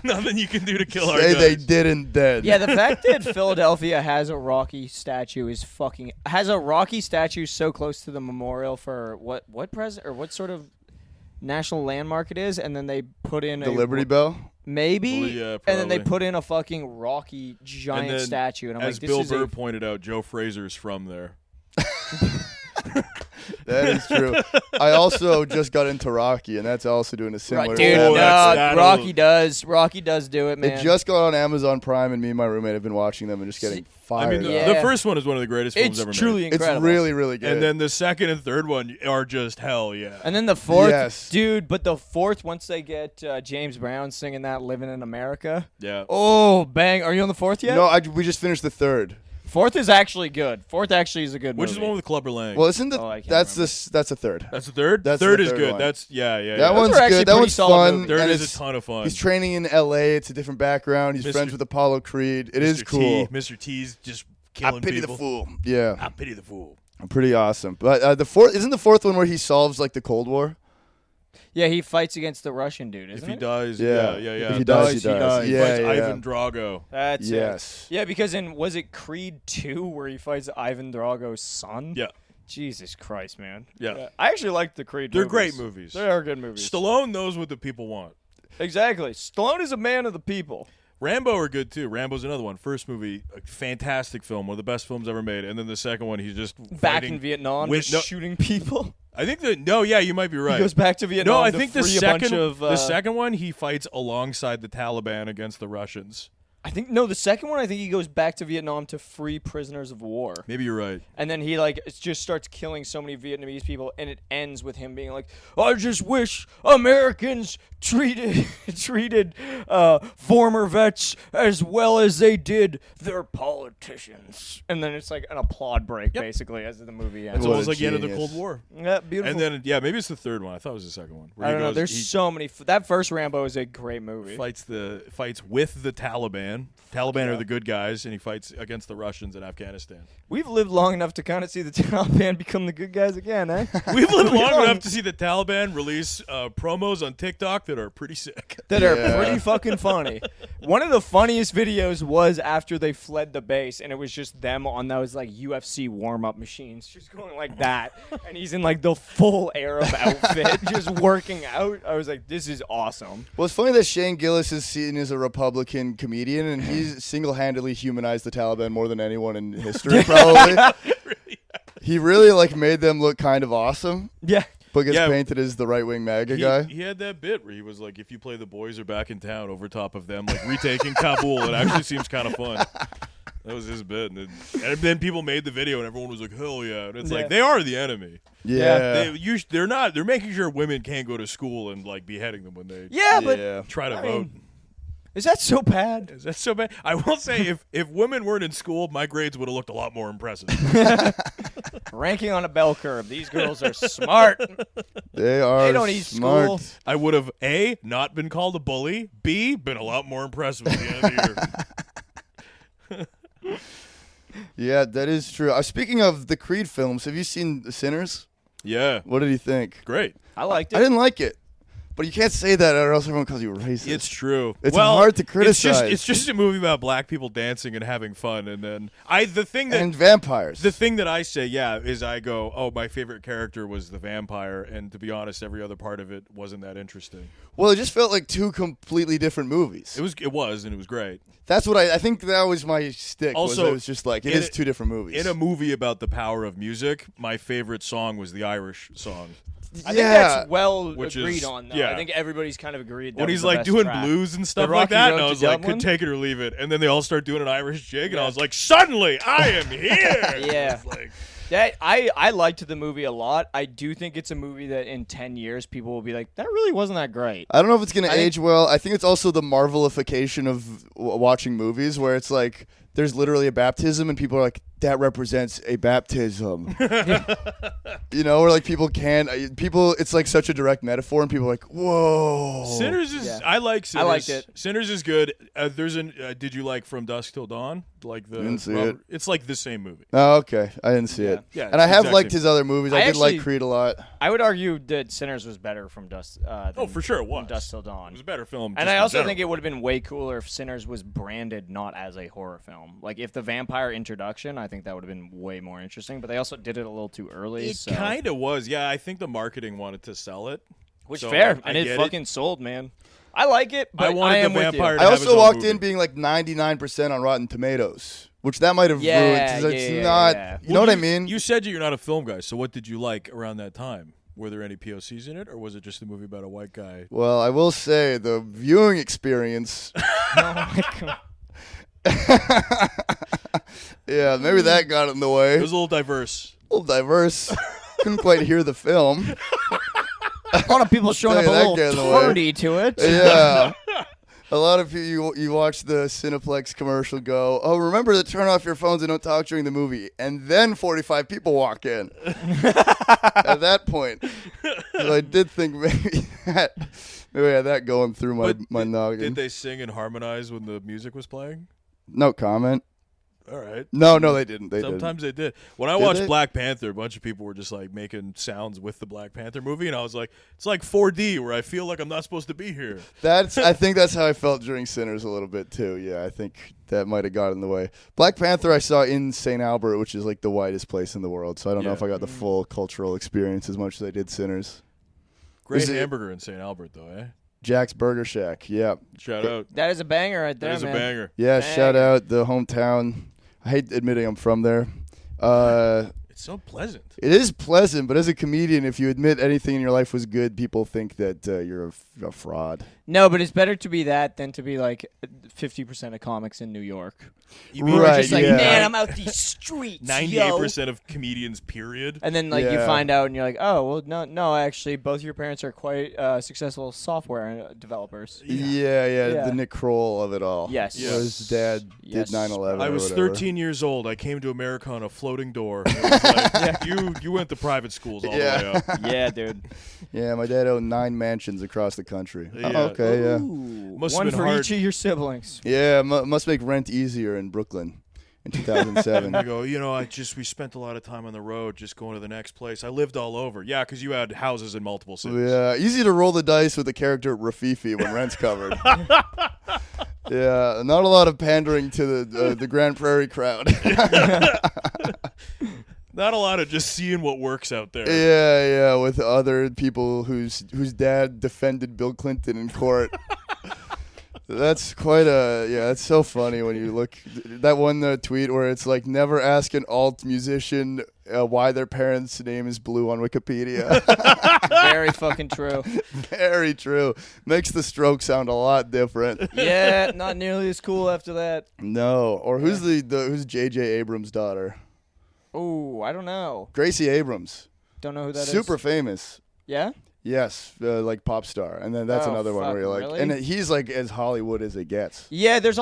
Nothing you can do to kill our Say guys. they didn't dead. Yeah, the fact that Philadelphia has a Rocky statue is fucking so close to the memorial for what president or what sort of national landmark it is, and then they put in The Liberty Bell. maybe, Well, yeah, and then they probably. put in a fucking Rocky giant then, statue, and I'm As like, this Bill is Burr a pointed out, Joe Fraser's from there. That is true. I also just got into Rocky, and that's also doing a similar. dude. Oh, No, that'll- Rocky does do it, man. It just got on Amazon Prime, and me and my roommate have been watching them and just getting I fired mean, up. Yeah. the first one is one of the greatest films it's ever truly made. incredible. It's really, really good. And then the second and third one are just hell yeah. And then the fourth, Yes. dude. But the fourth, once they get James Brown singing that "Living in America," Yeah. oh bang! Are you on the fourth yet? no, we just finished the third. Fourth is actually good. Fourth actually is a good Which movie. is the one with Clubber Lang? Well, isn't the Oh, I can't that's remember. that's the third. That's the third? That's third the is third good. one. That's yeah. That Those one's are actually good. That pretty one's solid fun. movies. Third and is it's- a ton of fun. He's training in L.A. It's a different background. He's Mr. friends with Apollo Creed. It is Mr. cool. T, Mr. T's just I killing pity people. the fool. Yeah, I pity the fool. pretty awesome. But the fourth isn't the fourth one where he solves like the Cold War. Yeah, he fights against the Russian dude, If isn't he it? dies, Yeah. yeah. If he dies, he He dies. dies. He Yeah, fights yeah. Ivan Drago. That's Yes. it. Yeah, because was it Creed 2 where he fights Ivan Drago's son? Yeah. Jesus Christ, man. Yeah. I actually like the Creed They're movies. great movies. They are good movies. Stallone knows what the people want. Exactly. Stallone is a man of the people. Rambo are good too. Rambo's another one. First movie, a fantastic film, one of the best films ever made. And then the second one, he's just Back fighting in Vietnam, with- just no, shooting people. I think you might be right. He goes back to Vietnam No, I to think the free a bunch second of... the second one he fights alongside the Taliban against the Russians. the second one, I think he goes back to Vietnam to free prisoners of war. Maybe you're right. And then he it just starts killing so many Vietnamese people, and it ends with him being like, "I just wish Americans treated former vets as well as they did their politicians." And then it's like an applaud break, Yep. basically, as the movie It's ends. What almost a like the end of the genius. Cold War. Yeah, beautiful. And then maybe it's the third one. I thought it was the second one. Where I he don't know. goes- There's he so many. That first Rambo is a great movie. fights with the Taliban. Taliban are the good guys, and he fights against the Russians in Afghanistan. We've lived long enough to kind of see the Taliban become the good guys again, eh? We've lived long enough to see the Taliban release promos on TikTok that are pretty sick. that are Yeah. pretty fucking funny. One of the funniest videos was after they fled the base, and it was just them on those like UFC warm-up machines, just going like that, and he's in like the full Arab outfit, just working out. I was like, this is awesome. Well, it's funny that Shane Gillis is seen as a Republican comedian, and he's single-handedly humanized the Taliban more than anyone in history, probably. He really made them look kind of awesome, Yeah. but gets Yeah. painted as the right-wing MAGA guy. He had that bit where he was like, if you play the boys are back in town over top of them, like retaking Kabul, it actually seems kind of fun. That was his bit. And then people made the video and everyone was like, hell yeah. And it's Yeah. like, they are the enemy. Yeah. They're making sure women can't go to school and like beheading them when they Yeah, but Yeah. try to I vote. mean, is that so bad? Is that so bad? I will say, if women weren't in school, my grades would have looked a lot more impressive. Ranking on a bell curve. These girls are smart. They are They don't need smart. school. I would have, A, not been called a bully, B, been a lot more impressive at the end of the year. Yeah, that is true. Speaking of the Creed films, have you seen The Sinners? Yeah. What did you think? Great. I liked I it. didn't like it. But you can't say that or else everyone calls you racist. It's true. It's well, hard to criticize. It's just a movie about black people dancing and having fun, and then and vampires. The thing that I say, is I go, oh, my favorite character was the vampire, and to be honest, every other part of it wasn't that interesting. Well, it just felt like two completely different movies. It was, and it was great. That's what I think that was my stick. Also, it was just like, it is two different movies. In a movie about the power of music, my favorite song was the Irish song. I think that's well Which agreed is- on, though. yeah. I think everybody's kind of agreed that When was he's the like best doing track. blues and stuff The like Rocky that, Road and I to was like, Dublin? could take it or leave it. And then they all start doing an Irish jig, and I was like, suddenly, I am here. Yeah. It's like, I liked the movie a lot. I do think it's a movie that in 10 years people will be like, that really wasn't that great. I don't know if it's going to I age well. I think it's also the Marvelification of watching movies where it's like there's literally a baptism and people are like, that represents a baptism. You know, or like it's like such a direct metaphor and people are like, whoa. Sinners is, Yeah. I like Sinners. I liked it. Sinners is good. Did you like From Dusk Till Dawn? Like the Didn't see it. It's like the same movie. Oh, okay. I didn't see it. Yeah, and I have exactly. liked his other movies. I did like actually- Creed a lot. I would argue that Sinners was better from Dusk. Oh, for sure it From was. Dusk Till Dawn. It was a better film. And just I in also general. think it would have been way cooler if Sinners was branded not as a horror film. Like if the vampire introduction, I think that would have been way more interesting. But they also did it a little too early. It so. kind of was. Yeah, I think the marketing wanted to sell it. Which So, fair, I and it get fucking sold, man. I like it, but I wanted am the with you. vampire to I have his also own walked movie. in being like 99% on Rotten Tomatoes, which that might have Yeah, ruined because it's yeah, not. yeah. You know what I mean? You said you're not a film guy, so what did you like around that time? Were there any POCs in it, or was it just a movie about a white guy? Well, I will say the viewing experience. Oh my God. Yeah, maybe that got in the way. It was a little diverse. A little diverse. Couldn't quite hear the film. A lot of people showing up a tell you that little guy in the way. tardy to it. Yeah. A lot of you watch the Cineplex commercial go, oh, remember to turn off your phones and don't talk during the movie. And then 45 people walk in. At that point. So I did think maybe I had that going through my noggin. Did they sing and harmonize when the music was playing? No comment. All right. No, they didn't. Sometimes they did. When I Did watched they? Black Panther, a bunch of people were just like making sounds with the Black Panther movie, and I was like, it's like 4D where I feel like I'm not supposed to be here. I think that's how I felt during Sinners a little bit too. Yeah, I think that might have got in the way. Black Panther I saw in St. Albert, which is like the whitest place in the world. So I don't know Yeah. if I got the full cultural experience as much as I did Sinners. Great Is it- hamburger in St. Albert, though, eh? Jack's Burger Shack. Yeah. Shout out. That is a banger right there, That is a man. banger. Yeah, Dang. shout out the hometown. I hate admitting I'm from there. It's so pleasant. It is pleasant, but as a comedian, if you admit anything in your life was good, people think that you're a fraud. No, but it's better to be that than to be like 50% of comics in New York. You mean Right, Just like, yeah. man, I'm out these streets, 98% of comedians, period. And then like you Yeah. find out and you're like, oh, well, no, actually, both your parents are quite successful software developers. Yeah, the Nick Kroll of it all. Yes. Where his dad Yes. did 9/11. I or was whatever. 13 years old. I came to America on a floating door. It was like, you went to private schools all the way up. Yeah, dude. Yeah, my dad owned 9 mansions across the country. Yeah. Oh, okay, yeah. Must have One been for hard. each of your siblings. Yeah, must make rent easier in Brooklyn in 2007. I go, we spent a lot of time on the road just going to the next place. I lived all over. Yeah, because you had houses in multiple cities. Yeah, easy to roll the dice with the character Rafifi when rent's covered. Yeah, not a lot of pandering to the Grand Prairie crowd. Not a lot of just seeing what works out there. Yeah, with other people whose dad defended Bill Clinton in court. That's that's so funny when you look that one tweet where it's like never ask an alt musician why their parents' name is Blue on Wikipedia. Very fucking true. Very true. Makes the stroke sound a lot different. Yeah, not nearly as cool after that. No, or who's who's J.J. Abrams' daughter? Oh, I don't know. Gracie Abrams. Don't know who that is. Super famous. Yeah? Yes, like pop star. And then that's Oh, another one fuck, where you're like, really? and he's like as Hollywood as it gets. Yeah, there's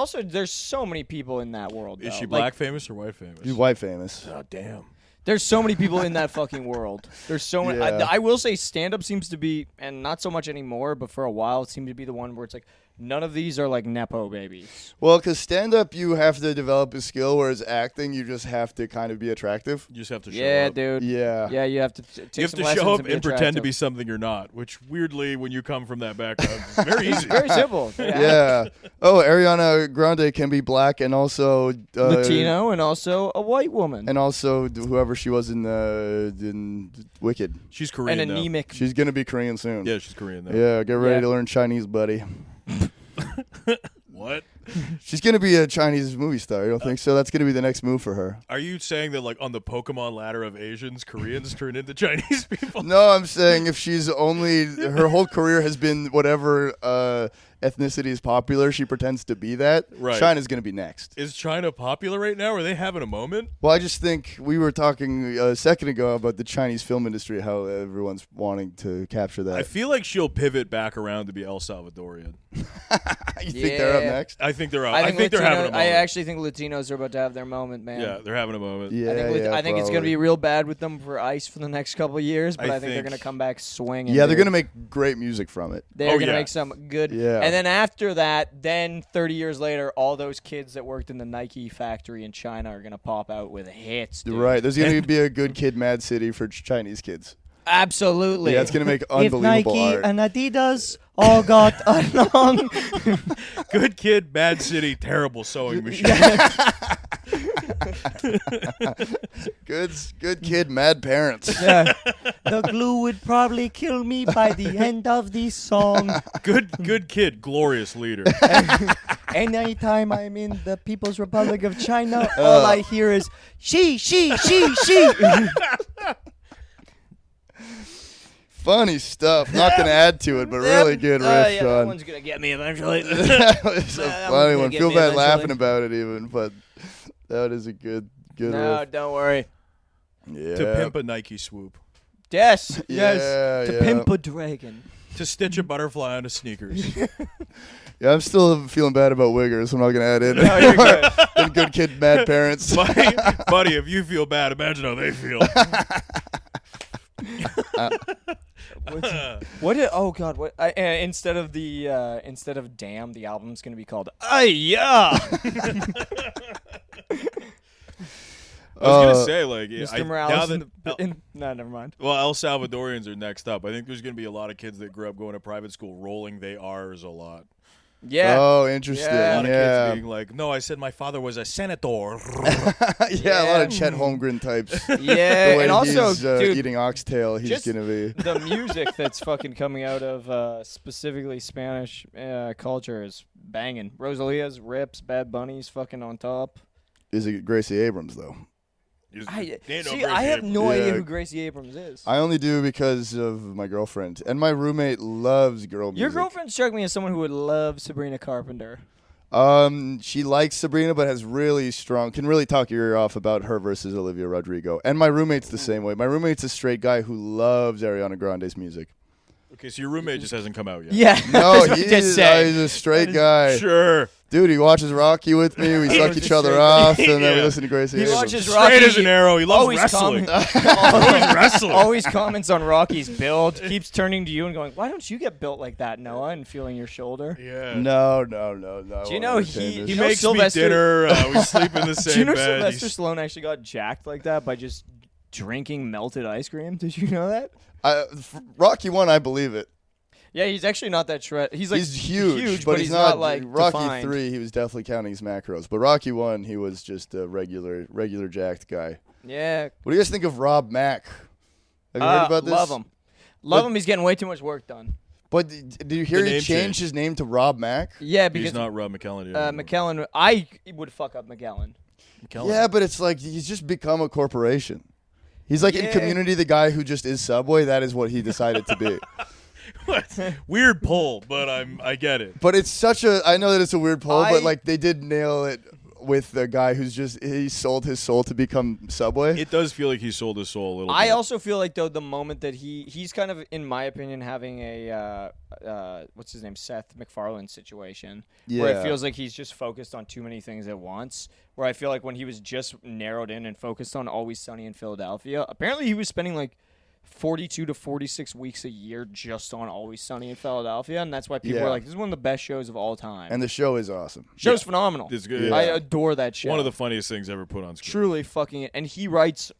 so many people in that world. Is though. she Like, black famous or white famous? He's white famous. Oh, damn. There's so many people in that fucking world. There's so many. Yeah. I will say stand-up seems to be, and not so much anymore, but for a while it seemed to be the one where it's like None of these are like Nepo babies. Well, because stand-up, you have to develop a skill, whereas acting, you just have to kind of be attractive. You just have to show Yeah, up. dude. Yeah. Yeah, you have to take You have some to lessons show up be and pretend to be attractive. something you're not, which weirdly, when you come from that background, is very easy. Very simple. Yeah. Oh, Ariana Grande can be black and also Latino and also a white woman. and also whoever she was in Wicked. She's Korean And now. anemic. She's gonna be Korean soon. Yeah, she's Korean now. Yeah, get ready Yeah. to learn Chinese, buddy. What? She's gonna be a Chinese movie star. You don't think so? That's gonna be the next move for her. Are you saying that, like, on the Pokemon ladder of Asians, Koreans turn into Chinese people? No, I'm saying if she's only her whole career has been whatever ethnicity is popular, she pretends to be that. Right. China's gonna be next. Is China popular right now? Are they having a moment? Well, I just think we were talking a second ago about the Chinese film industry, how everyone's wanting to capture that. I feel like she'll pivot back around to be El Salvadorian. You think they're up Yeah. next? I think they're out. I think they're having a Latino- moment. I actually think Latinos are about to have their moment, man. Yeah, they're having a moment. Yeah, I think it's going to probably. be real bad with them for ice for the next couple of years, but I I think they're think- going to come back swinging. Yeah, they're dude. gonna make great music from it. They're Oh, going to yeah. make some good. Yeah. And then after that, then 30 years later, all those kids that worked in the Nike factory in China are going to pop out with hits, dude. Right, there's gonna be a good kid, Mad City for Chinese kids. Absolutely. Yeah, it's gonna make unbelievable art. Adidas all got along. Good kid, bad city, terrible sewing machine. Good kid, mad parents. The glue would probably kill me by the end of the song. Good kid, glorious leader. Anytime I'm in the People's Republic of China, all I hear is she. Funny stuff. Not gonna add to it, but really good riff, yeah, that Sean. one's gonna get me eventually. That was a That one's funny gonna one. get Feel me bad eventually. laughing about it even, but that is a good No, riff. don't worry. Yeah. To pimp a Nike swoop. Yes, Yeah, yes. To yeah. pimp a dragon. To stitch a butterfly onto sneakers. Yeah, I'm still feeling bad about Wiggers. I'm not gonna add in. No, you're good. And good kid, mad parents. buddy, if you feel bad, imagine how they feel. Oh God! What? Instead of Damn, the album's gonna be called yeah. I was gonna say, like, Mr. now Morales. that- No, never mind. well, El Salvadorians are next up. I think there's gonna be a lot of kids that grew up going to private school rolling they R's a lot. Yeah. Oh, interesting. A lot of Yeah. kids being like, "No, I said my father was a senator." Yeah, a lot of Chet Holmgren types. Yeah, The way and also, he's dude, eating oxtail, he's just gonna be. the music that's fucking coming out of specifically Spanish culture is banging. Rosalia's rips, Bad Bunny's fucking on top. Is it Gracie Abrams though? I Ain't no see. Gracie I have Abrams. no idea Yeah. who Gracie Abrams is. I only do because of my girlfriend, and my roommate loves girl music. Your girlfriend struck me as someone who would love Sabrina Carpenter. She likes Sabrina, but has really can really talk your ear off about her versus Olivia Rodrigo. And my roommate's the same way. My roommate's a straight guy who loves Ariana Grande's music. Okay, so your roommate just hasn't come out yet. Yeah. No, That's what he's, I just said. he's a straight guy. Sure. Dude, he watches Rocky with me. We suck each other off, and then we Yeah. listen to Gracie He Abrams. watches Straight Rocky. as an arrow. He loves always wrestling. always wrestling. Always comments on Rocky's build. Keeps turning to you and going, "Why don't you get built like that, Noah?" And feeling your shoulder. Yeah. No. Do you know he? You He know makes Sylvester- me dinner. We sleep in the same Do you know bed. Sylvester Stallone actually got jacked like that by just drinking melted ice cream? Did you know that? Rocky 1, I believe it. Yeah, he's actually not that shred. He's like He's huge, but he's not like Rocky defined. 3. He was definitely counting his macros, but Rocky 1, he was just a regular jacked guy. Yeah, What do you guys think of Rob Mack? Have you heard about this? Love him. Love him. He's getting way too much work done. But did you hear The he name changed change. his name to Rob Mack? Yeah, because He's not Rob McKellen. anymore. McKellen. I would fuck up McKellen. McKellen. Yeah, but it's like he's just become a corporation. He's like in Yeah. Community, the guy who just is Subway. That is what he decided to be. Weird pull, but I get it. But it's such a. I know that it's a weird poll, I- but like they did nail it with the guy who's just he sold his soul to become Subway. It does feel like he sold his soul a little I bit. also feel like though the moment that he's kind of, in my opinion, having a what's his name, Seth MacFarlane situation, where Yeah. it feels like he's just focused on too many things at once. Where I feel like when he was just narrowed in and focused on Always Sunny in Philadelphia, apparently he was spending like 42 to 46 weeks a year just on Always Sunny in Philadelphia, and that's why people are like, this is one of the best shows of all time. And the show is awesome. Show's phenomenal. It's good. I adore that show. One of the funniest things ever put on screen. Truly fucking, and he writes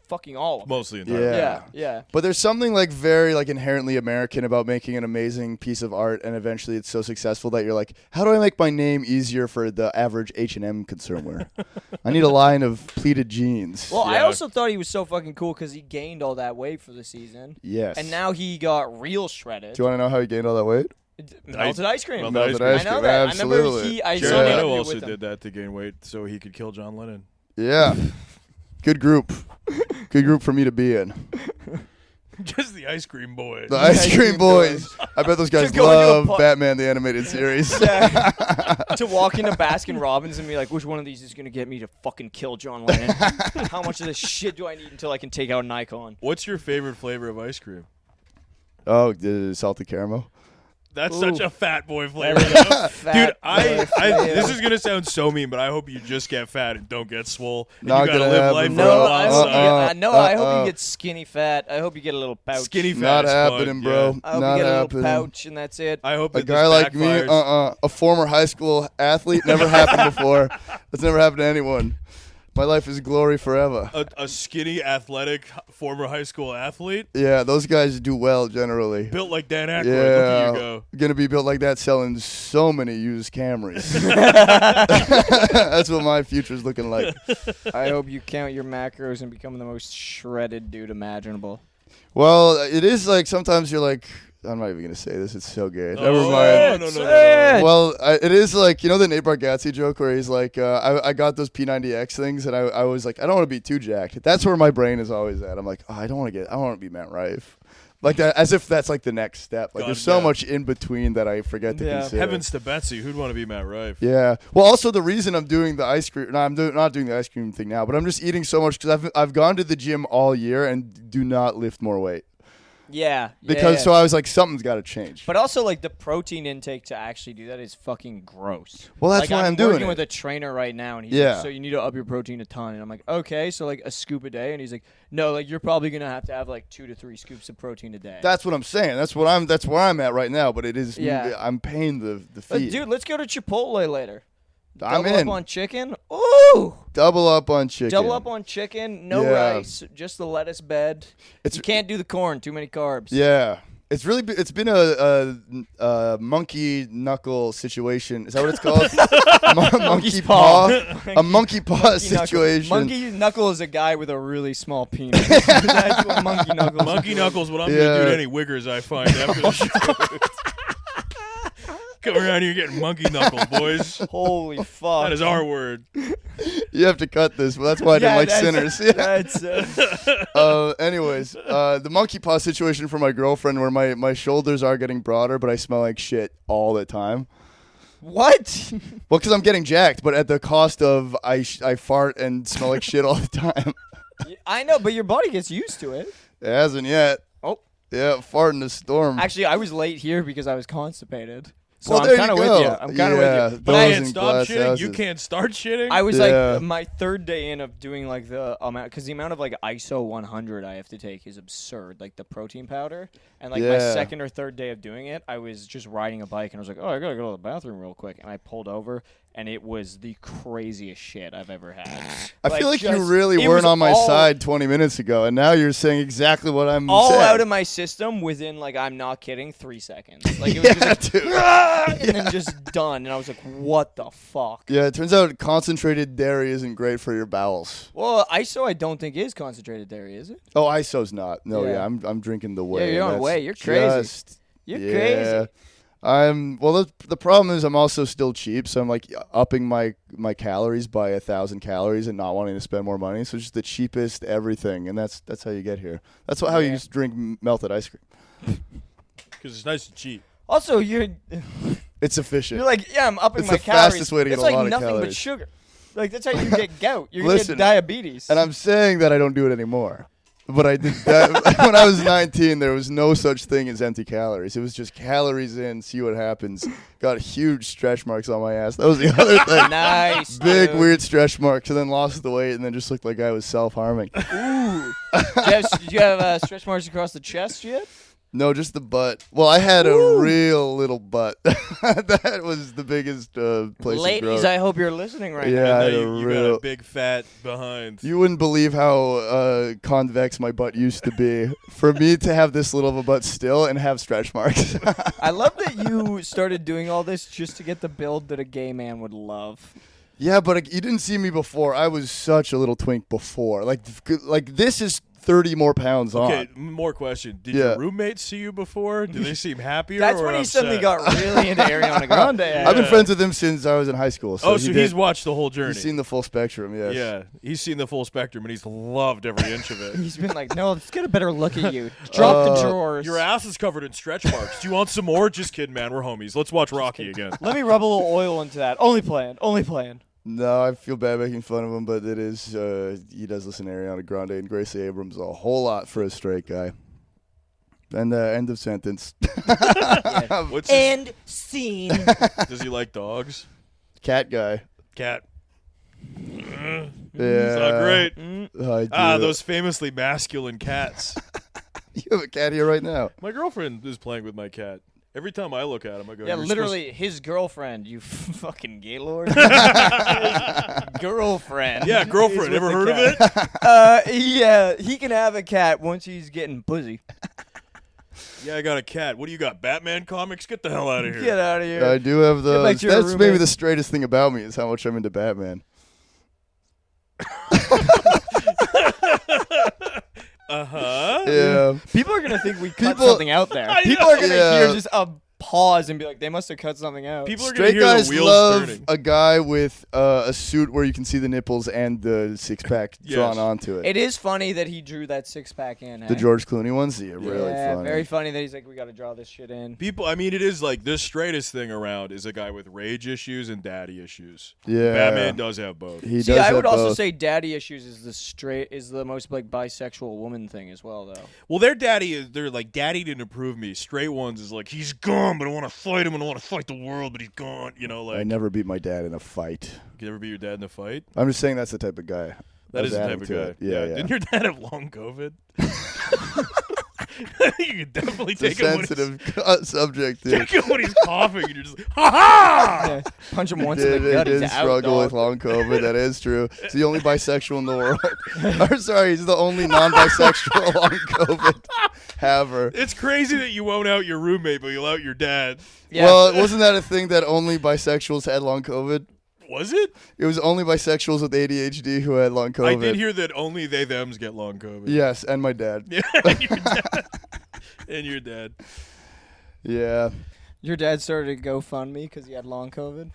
fucking all of it. Mostly entirely. Yeah. But there's something like very like inherently American about making an amazing piece of art, and eventually it's so successful that you're like, how do I make my name easier for the average H&M consumer? I need a line of pleated jeans. Well, I Yeah. also thought he was so fucking cool because he gained all that weight for the season. Yes. And now he got real shredded. Do you want to know how he gained all that weight? Melted ice cream. Melted Melted ice I cream. know that. Absolutely. I saw Jared an Leto interview also with him. did that to gain weight so he could kill John Lennon. Yeah. Good group. Good group for me to be in. Just the ice cream boys. The Ice Cream Boys. I bet those guys To go into a love pu- Batman the Animated Series. To walk into Baskin Robbins and be like, which one of these is going to get me to fucking kill John Lennon? How much of this shit do I need until I can take out Nikon? What's your favorite flavor of ice cream? Oh, the salted caramel. That's Ooh. such a fat boy flavor. There we go. though. Dude, Fat I boy this is gonna sound so mean, but I hope you just get fat and don't get swole. And Not you gotta gonna live happen, life bro. for a No, while. I hope, you get, I hope uh-uh. you get skinny fat. I hope you get a little pouch. Skinny fat. Not is happening, fun, bro. yeah. I hope Not you get a happening. little pouch and that's it. I hope A that guy this like me, backfires. a former high school athlete, never happened before. That's never happened to anyone. My life is glory forever. A skinny, athletic, former high school athlete Yeah, those guys do well generally. built like Dan Aykroyd. Yeah, Look at you go. gonna be built like that, selling so many used Camrys. That's what my future's looking like. I hope you count your macros and become the most shredded dude imaginable. Well, it is like sometimes you're like, I'm not even gonna say this. It's so gay. Never Oh, mind. No. Well, it is like, you know the Nate Bargatze joke where he's like, I got those P90X things, and I was like, I don't want to be too jacked. That's where my brain is always at. I'm like, I don't want to be Matt Rife. Like that, as if that's like the next step. Like God, there's so yeah. much in between that I forget to Yeah. consider. Heavens to Betsy, who'd want to be Matt Rife? Yeah. Well, also the reason I'm doing the ice cream, not doing the ice cream thing now, but I'm just eating so much because I've gone to the gym all year and do not lift more weight. Yeah. Because so I was like, something's got to change. But also, like, the protein intake to actually do that is fucking gross. Well, that's like, why I'm doing working it. with a trainer right now, and he's Yeah. like, so you need to up your protein a ton. And I'm like, okay, so, like, a scoop a day? And he's like, no, like, you're probably going to have, like, 2 to 3 scoops of protein a day. That's what I'm saying. That's where I'm at right now. But it is. Yeah. I'm paying the fee. Dude, let's go to Chipotle later. I'm Double in. up on chicken. Ooh! Double up on chicken. Double up on chicken, no Yeah. rice, just the lettuce bed. It's- You can't do the corn, too many carbs. Yeah. It's been a monkey knuckle situation. Is that what it's called? Monkey paw. A monkey paw Monkey situation. Knuckle. Monkey knuckle is a guy with a really small penis. That's what monkey knuckles. Monkey Knuckles, what I'm Yeah. going to do to any wiggers I find after the show. Come around here getting monkey knuckle, boys. Holy fuck. That is our word. You have to cut this, but that's why I didn't like sinners. Yeah. That's Anyways, the monkey paw situation for my girlfriend, where my shoulders are getting broader, but I smell like shit all the time. what? Well, because I'm getting jacked, but at the cost of I fart and smell like shit all the time. I know, but your body gets used to it. It hasn't yet. Oh. Yeah, fart in the storm. Actually, I was late here because I was constipated. So Well, I'm there kind of you with go. you. I'm kind of Yeah, with you. But those I, You in can't stop glass shitting. houses. You can't start shitting. I was Yeah. like, my third day in of doing like the amount, because the amount of like ISO 100 I have to take is absurd, like the protein powder. And like my Yeah. second or third day of doing it, I was just riding a bike and I was like, oh, I gotta go to the bathroom real quick. And I pulled over, and it was the craziest shit I've ever had. I feel like you just- really it weren't was on my all- side 20 minutes ago, and now you're saying exactly what I'm All saying. out of my system within, like, I'm not kidding, 3 seconds. Like, it was Yeah, just dude. like, and then just done. And I was like, what the fuck? Yeah, it turns out concentrated dairy isn't great for your bowels. Well, ISO I don't think is concentrated dairy, is it? Oh, ISO's not. No, Yeah. yeah, I'm drinking the whey. you're on That's whey. You're crazy. You're yeah. crazy. The problem is I'm also still cheap, so I'm like upping my calories by 1,000 calories and not wanting to spend more money. So it's just the cheapest everything, and that's how you get here. That's how you used to drink melted ice cream. Because it's nice and cheap. Also, you're It's efficient. like, yeah, I'm upping It's my the calories. fastest way to get it's a like lot of nothing but calories. sugar. Like, that's how you get gout. You're going to Listen, get diabetes. And I'm saying that I don't do it anymore. But I did that when I was 19. There was no such thing as empty calories. It was just calories in, see what happens. Got huge stretch marks on my ass. That was the other thing. Nice. Big dude. weird stretch marks, and then lost the weight, and then just looked like I was self-harming. Ooh. Did you have stretch marks across the chest yet? No, just the butt. Well, I had a real little butt. That was the biggest place of Ladies, growth. I hope you're listening right Yeah, now. I had You got a big fat behind. You wouldn't believe how convex my butt used to be. For me to have this little of a butt still and have stretch marks. I love that you started doing all this just to get the build that a gay man would love. Yeah, but you didn't see me before. I was such a little twink before. Like this is 30 more pounds Okay, on. more question. Did Yeah. your roommates see you before? Did they seem happier That's or when he upset? suddenly got really into Ariana Grande. I've been friends with him since I was in high school. So he's watched the whole journey. He's seen the full spectrum, yes. Yeah, he's seen the full spectrum, and he's loved every inch of it. He's been like, no, let's get a better look at you. Drop the drawers. Your ass is covered in stretch marks. Do you want some more? Just kidding, man. We're homies. Let's watch Rocky again. Let me rub a little oil into that. Only playing. No, I feel bad making fun of him, but it is, he does listen to Ariana Grande and Gracie Abrams a whole lot for a straight guy. And end of sentence. What's his, And scene. does he like dogs? Cat guy. Cat. Yeah. It's not great. I do. Those famously masculine cats. You have a cat here right now. My girlfriend is playing with my cat. Every time I look at him, I go, Yeah, "You're literally, his girlfriend, you fucking gaylord. Girlfriend. Yeah, girlfriend. Is Ever with heard the of it? cat. Yeah, he can have a cat once he's getting pussy. Yeah, I got a cat. What do you got? Batman comics? Get the hell out of here. Get out of here. I do have back those. to your That's maybe roommate. the straightest thing about me is how much I'm into Batman. Uh-huh. Yeah. People are going to think we cut People- something out there. I People know. are going to Yeah. hear just a pause and be like, they must have cut something out. People are going to Straight hear guys the wheels love turning. a guy with a suit where you can see the nipples and the six pack Yes. drawn onto it. It is funny that he drew that six-pack in. The hey? George Clooney ones, yeah, really yeah, funny. very funny that he's like, we got to draw this shit in. People, I mean, it is like the straightest thing around is a guy with rage issues and daddy issues. Yeah. Batman does have both. He See, does I have would also both. say daddy issues is the most like bisexual woman thing as well, though. Well, they're like, daddy didn't approve me. Straight ones is like, he's gone, but I want to fight him and I want to fight the world, but he's gone. You know, like, I never beat my dad in a fight. you ever beat your dad in a fight? I'm just saying that's the type of guy. That I is was the adding type of to guy. it. Yeah, yeah. Didn't your dad have long COVID? You could definitely It's a take him when he's, sensitive subject, dude. take him when he's coughing, and you're just like, ha ha! Yeah, punch him He once in the did, gut, he he's did out, struggle dog. with long COVID. That is true. He's the only bisexual in the world. Or sorry, he's the only non-bisexual long COVID haver. It's crazy that you won't out your roommate, but you'll out your dad. Yeah. Well, wasn't that a thing that only bisexuals had long COVID? Was it? It was only bisexuals with ADHD who had long COVID. I did hear that only they/thems get long COVID. Yes, and my dad. Yeah, and your dad. And your dad. Yeah. Your dad started a GoFundMe because he had long COVID.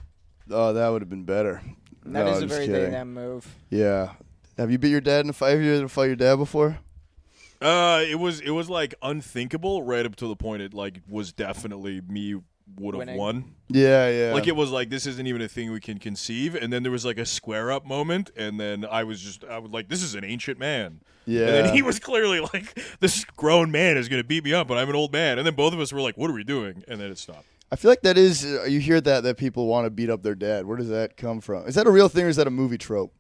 Oh, that would have been better. That No, is I'm a just very kidding. they-them move. Yeah. Have you beat your dad in a fight? Have you ever fought your dad before? It was like unthinkable right up to the point it like was definitely me would have Winning. won. Yeah, yeah. Like it was like this isn't even a thing we can conceive, and then there was like a square up moment, and then I was like, this is an ancient man. yeah. And then he was clearly like, this grown man is gonna beat me up, but I'm an old man. And then both of us were like, what are we doing? And then it stopped. I feel like that is, you hear that people want to beat up their dad. Where does that come from? Is that a real thing or is that a movie trope?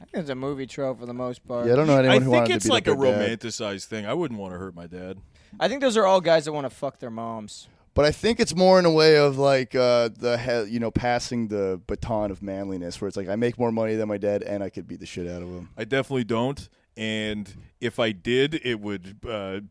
I think it's a movie trope for the most part. Yeah, I don't know anyone I who think wanted it's to beat like up a their dad. romanticized thing. I wouldn't want to hurt my dad. I think those are all guys that want to fuck their moms. But I think it's more in a way of like passing the baton of manliness, where it's like I make more money than my dad and I could beat the shit out of him. I definitely don't. And if I did, it would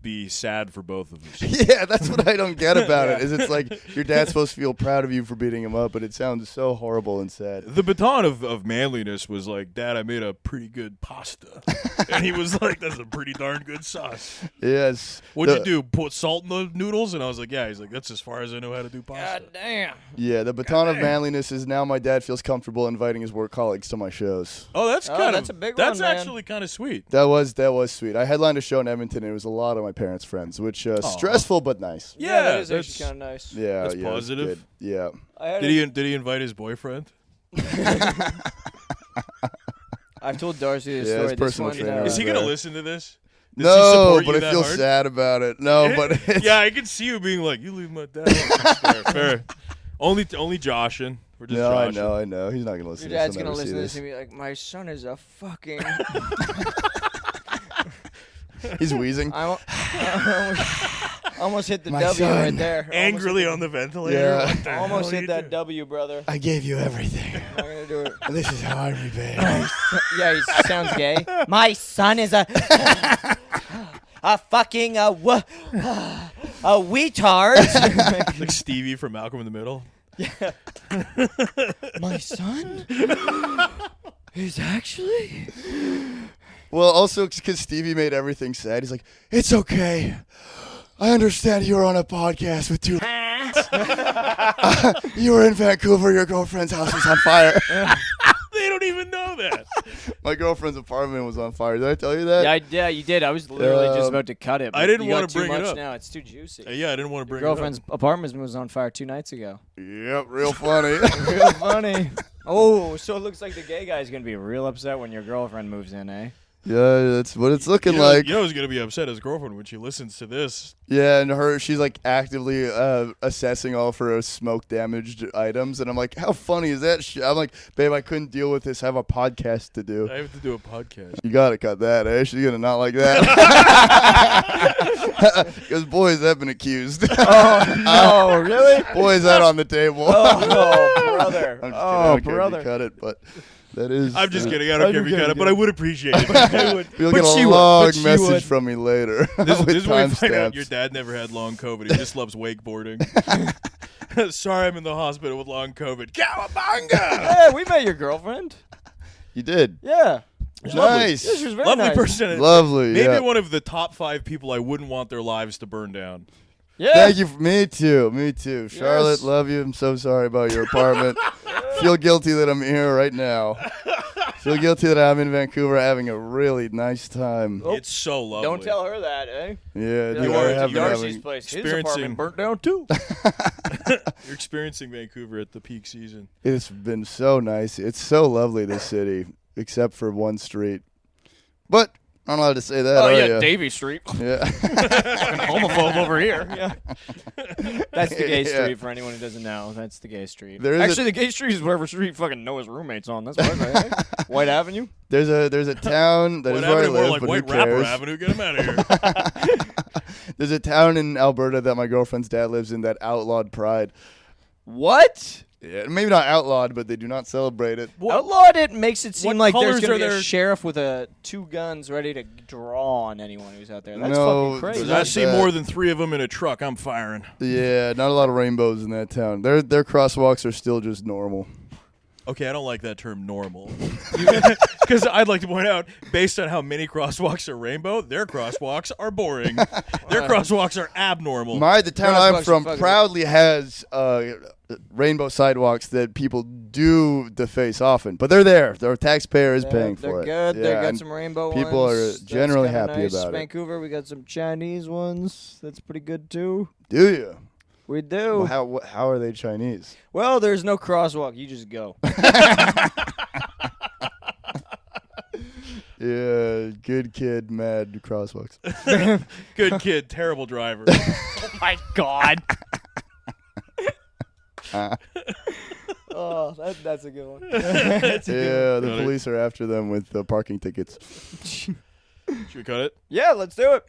be sad for both of us. Yeah, that's what I don't get about it. Is it's like your dad's supposed to feel proud of you for beating him up, but it sounds so horrible and sad. The baton of manliness was like, Dad, I made a pretty good pasta. And he was like, that's a pretty darn good sauce. Yes. What'd you do? Put salt in the noodles? And I was like, yeah. He's like, that's as far as I know how to do pasta. God damn. Yeah, the baton of manliness is now my dad feels comfortable inviting his work colleagues to my shows. Oh, that's Oh, kind that's of a big That's one, man. actually kind of sweet. That was sweet. I headlined a show in Edmonton, and it was a lot of my parents' friends, which stressful but nice. Yeah, that is that's- actually kind of nice. Yeah, That's yeah, it was positive. good. Yeah. I had Did he invite his boyfriend? I've told Darcy this Yeah, story. his This personal one, trainer Is he was gonna there. listen to this? Does he No, support but you I that feel hard? sad about it. No, but it's, Yeah, I can see you being like, you leave my dad. fair, fair. Only joshing. We're just no, joshing. I know. He's not gonna listen. Your dad's to this. gonna He'll never listen see to this and be like, "My son is a fucking." He's wheezing. I almost hit the My W son. right there. Angrily on the ventilator. Yeah. What the Almost hell hit are you that W, brother. I gave you everything. I'm not gonna do it. And this is how I repay. Yeah, he sounds gay. My son is a fucking weetard. Like Stevie from Malcolm in the Middle. My son is actually. Well, also because Stevie made everything sad. He's like, it's okay. I understand you were on a podcast with two. You were in Vancouver. Your girlfriend's house was on fire. They don't even know that. My girlfriend's apartment was on fire. Did I tell you that? Yeah, you did. I was literally just about to cut it. But I didn't you got want to bring too it much up. now. It's too juicy. Yeah, I didn't want to bring Your girlfriend's it up. apartment was on fire 2 nights ago. Yep, real funny. Real funny. Oh, so it looks like the gay guy's gonna be real upset when your girlfriend moves in, eh? Yeah, that's what it's looking You know, like. you know who's going to be upset? His girlfriend when she listens to this. Yeah, and she's like actively assessing all of her smoke damaged items, and I'm like, how funny is that shit? I'm like, babe, I couldn't deal with this. I have a podcast to do. I have to do a podcast. You gotta cut that, eh? She's gonna not like that. Because boys have been accused. Oh, really? Boys out on the table. Oh, brother. I'm just kidding. I Oh, don't care if you brother. cut it, but that is. I'm just kidding. I don't care if you got it, but I would appreciate it. I would. You'll But get she a would. long But she message would. from me later. This with is where you find out timestamps. your dad never had long COVID. He just loves wakeboarding. Sorry, I'm in the hospital with long COVID. Cowabunga! Yeah, we met your girlfriend. You did. Yeah. Nice. Yeah, she was very Lovely nice. person. Lovely. Maybe yeah. one of the top 5 people I wouldn't want their lives to burn down. Yeah. Thank you. Me too. Me too. Charlotte, Yes. love you. I'm so sorry about your apartment. Feel guilty that I'm here right now. Feel guilty that I'm in Vancouver having a really nice time. Oh. It's so lovely. Don't tell her that, eh? Yeah, You you are- have been Darcy's having. place. His experiencing- apartment burnt down too. You're experiencing Vancouver at the peak season. It's been so nice. It's so lovely, this city, except for one street. But I'm not allowed to say that. Oh are yeah, ya? Davy Street. Yeah. Homophobe over here. Yeah. That's the gay Yeah. street for anyone who doesn't know. That's the gay street. There is Actually, the gay street is whatever street fucking Noah's roommate's on. That's what I say. White Avenue. There's a town that is What where I Avenue? More live, like but White who Rapper cares? Avenue. Get him out of here. There's a town in Alberta that my girlfriend's dad lives in that outlawed Pride. What? Yeah, maybe not outlawed, but they do not celebrate it. Outlawed it makes it seem what like there's colors gonna are be a there? sheriff with 2 guns ready to draw on anyone who's out there. That's No, fucking crazy. there's I not see that. more than 3 of them in a truck. I'm firing. Yeah, not a lot of rainbows in that town. Their crosswalks are still just normal. Okay, I don't like that term normal. Because I'd like to point out, based on how many crosswalks are rainbow, their crosswalks are boring. Their crosswalks are abnormal. The town Crosswalks I'm are from fucking- proudly has rainbow sidewalks that people do deface often, but they're there. Their taxpayer is paying for they're it. good. They Yeah, got and some rainbow people ones. are That's generally kinda happy nice. about it. Vancouver, we got some Chinese ones. That's pretty good too. Do you? We do. Well, how are they Chinese? Well, there's no crosswalk. You just go. Yeah, good kid, mad crosswalks. Good kid, terrible driver. Oh my god. Oh, that's a good one. Yeah, the Got it. police are after them with parking tickets. Should we cut it? Yeah, let's do it.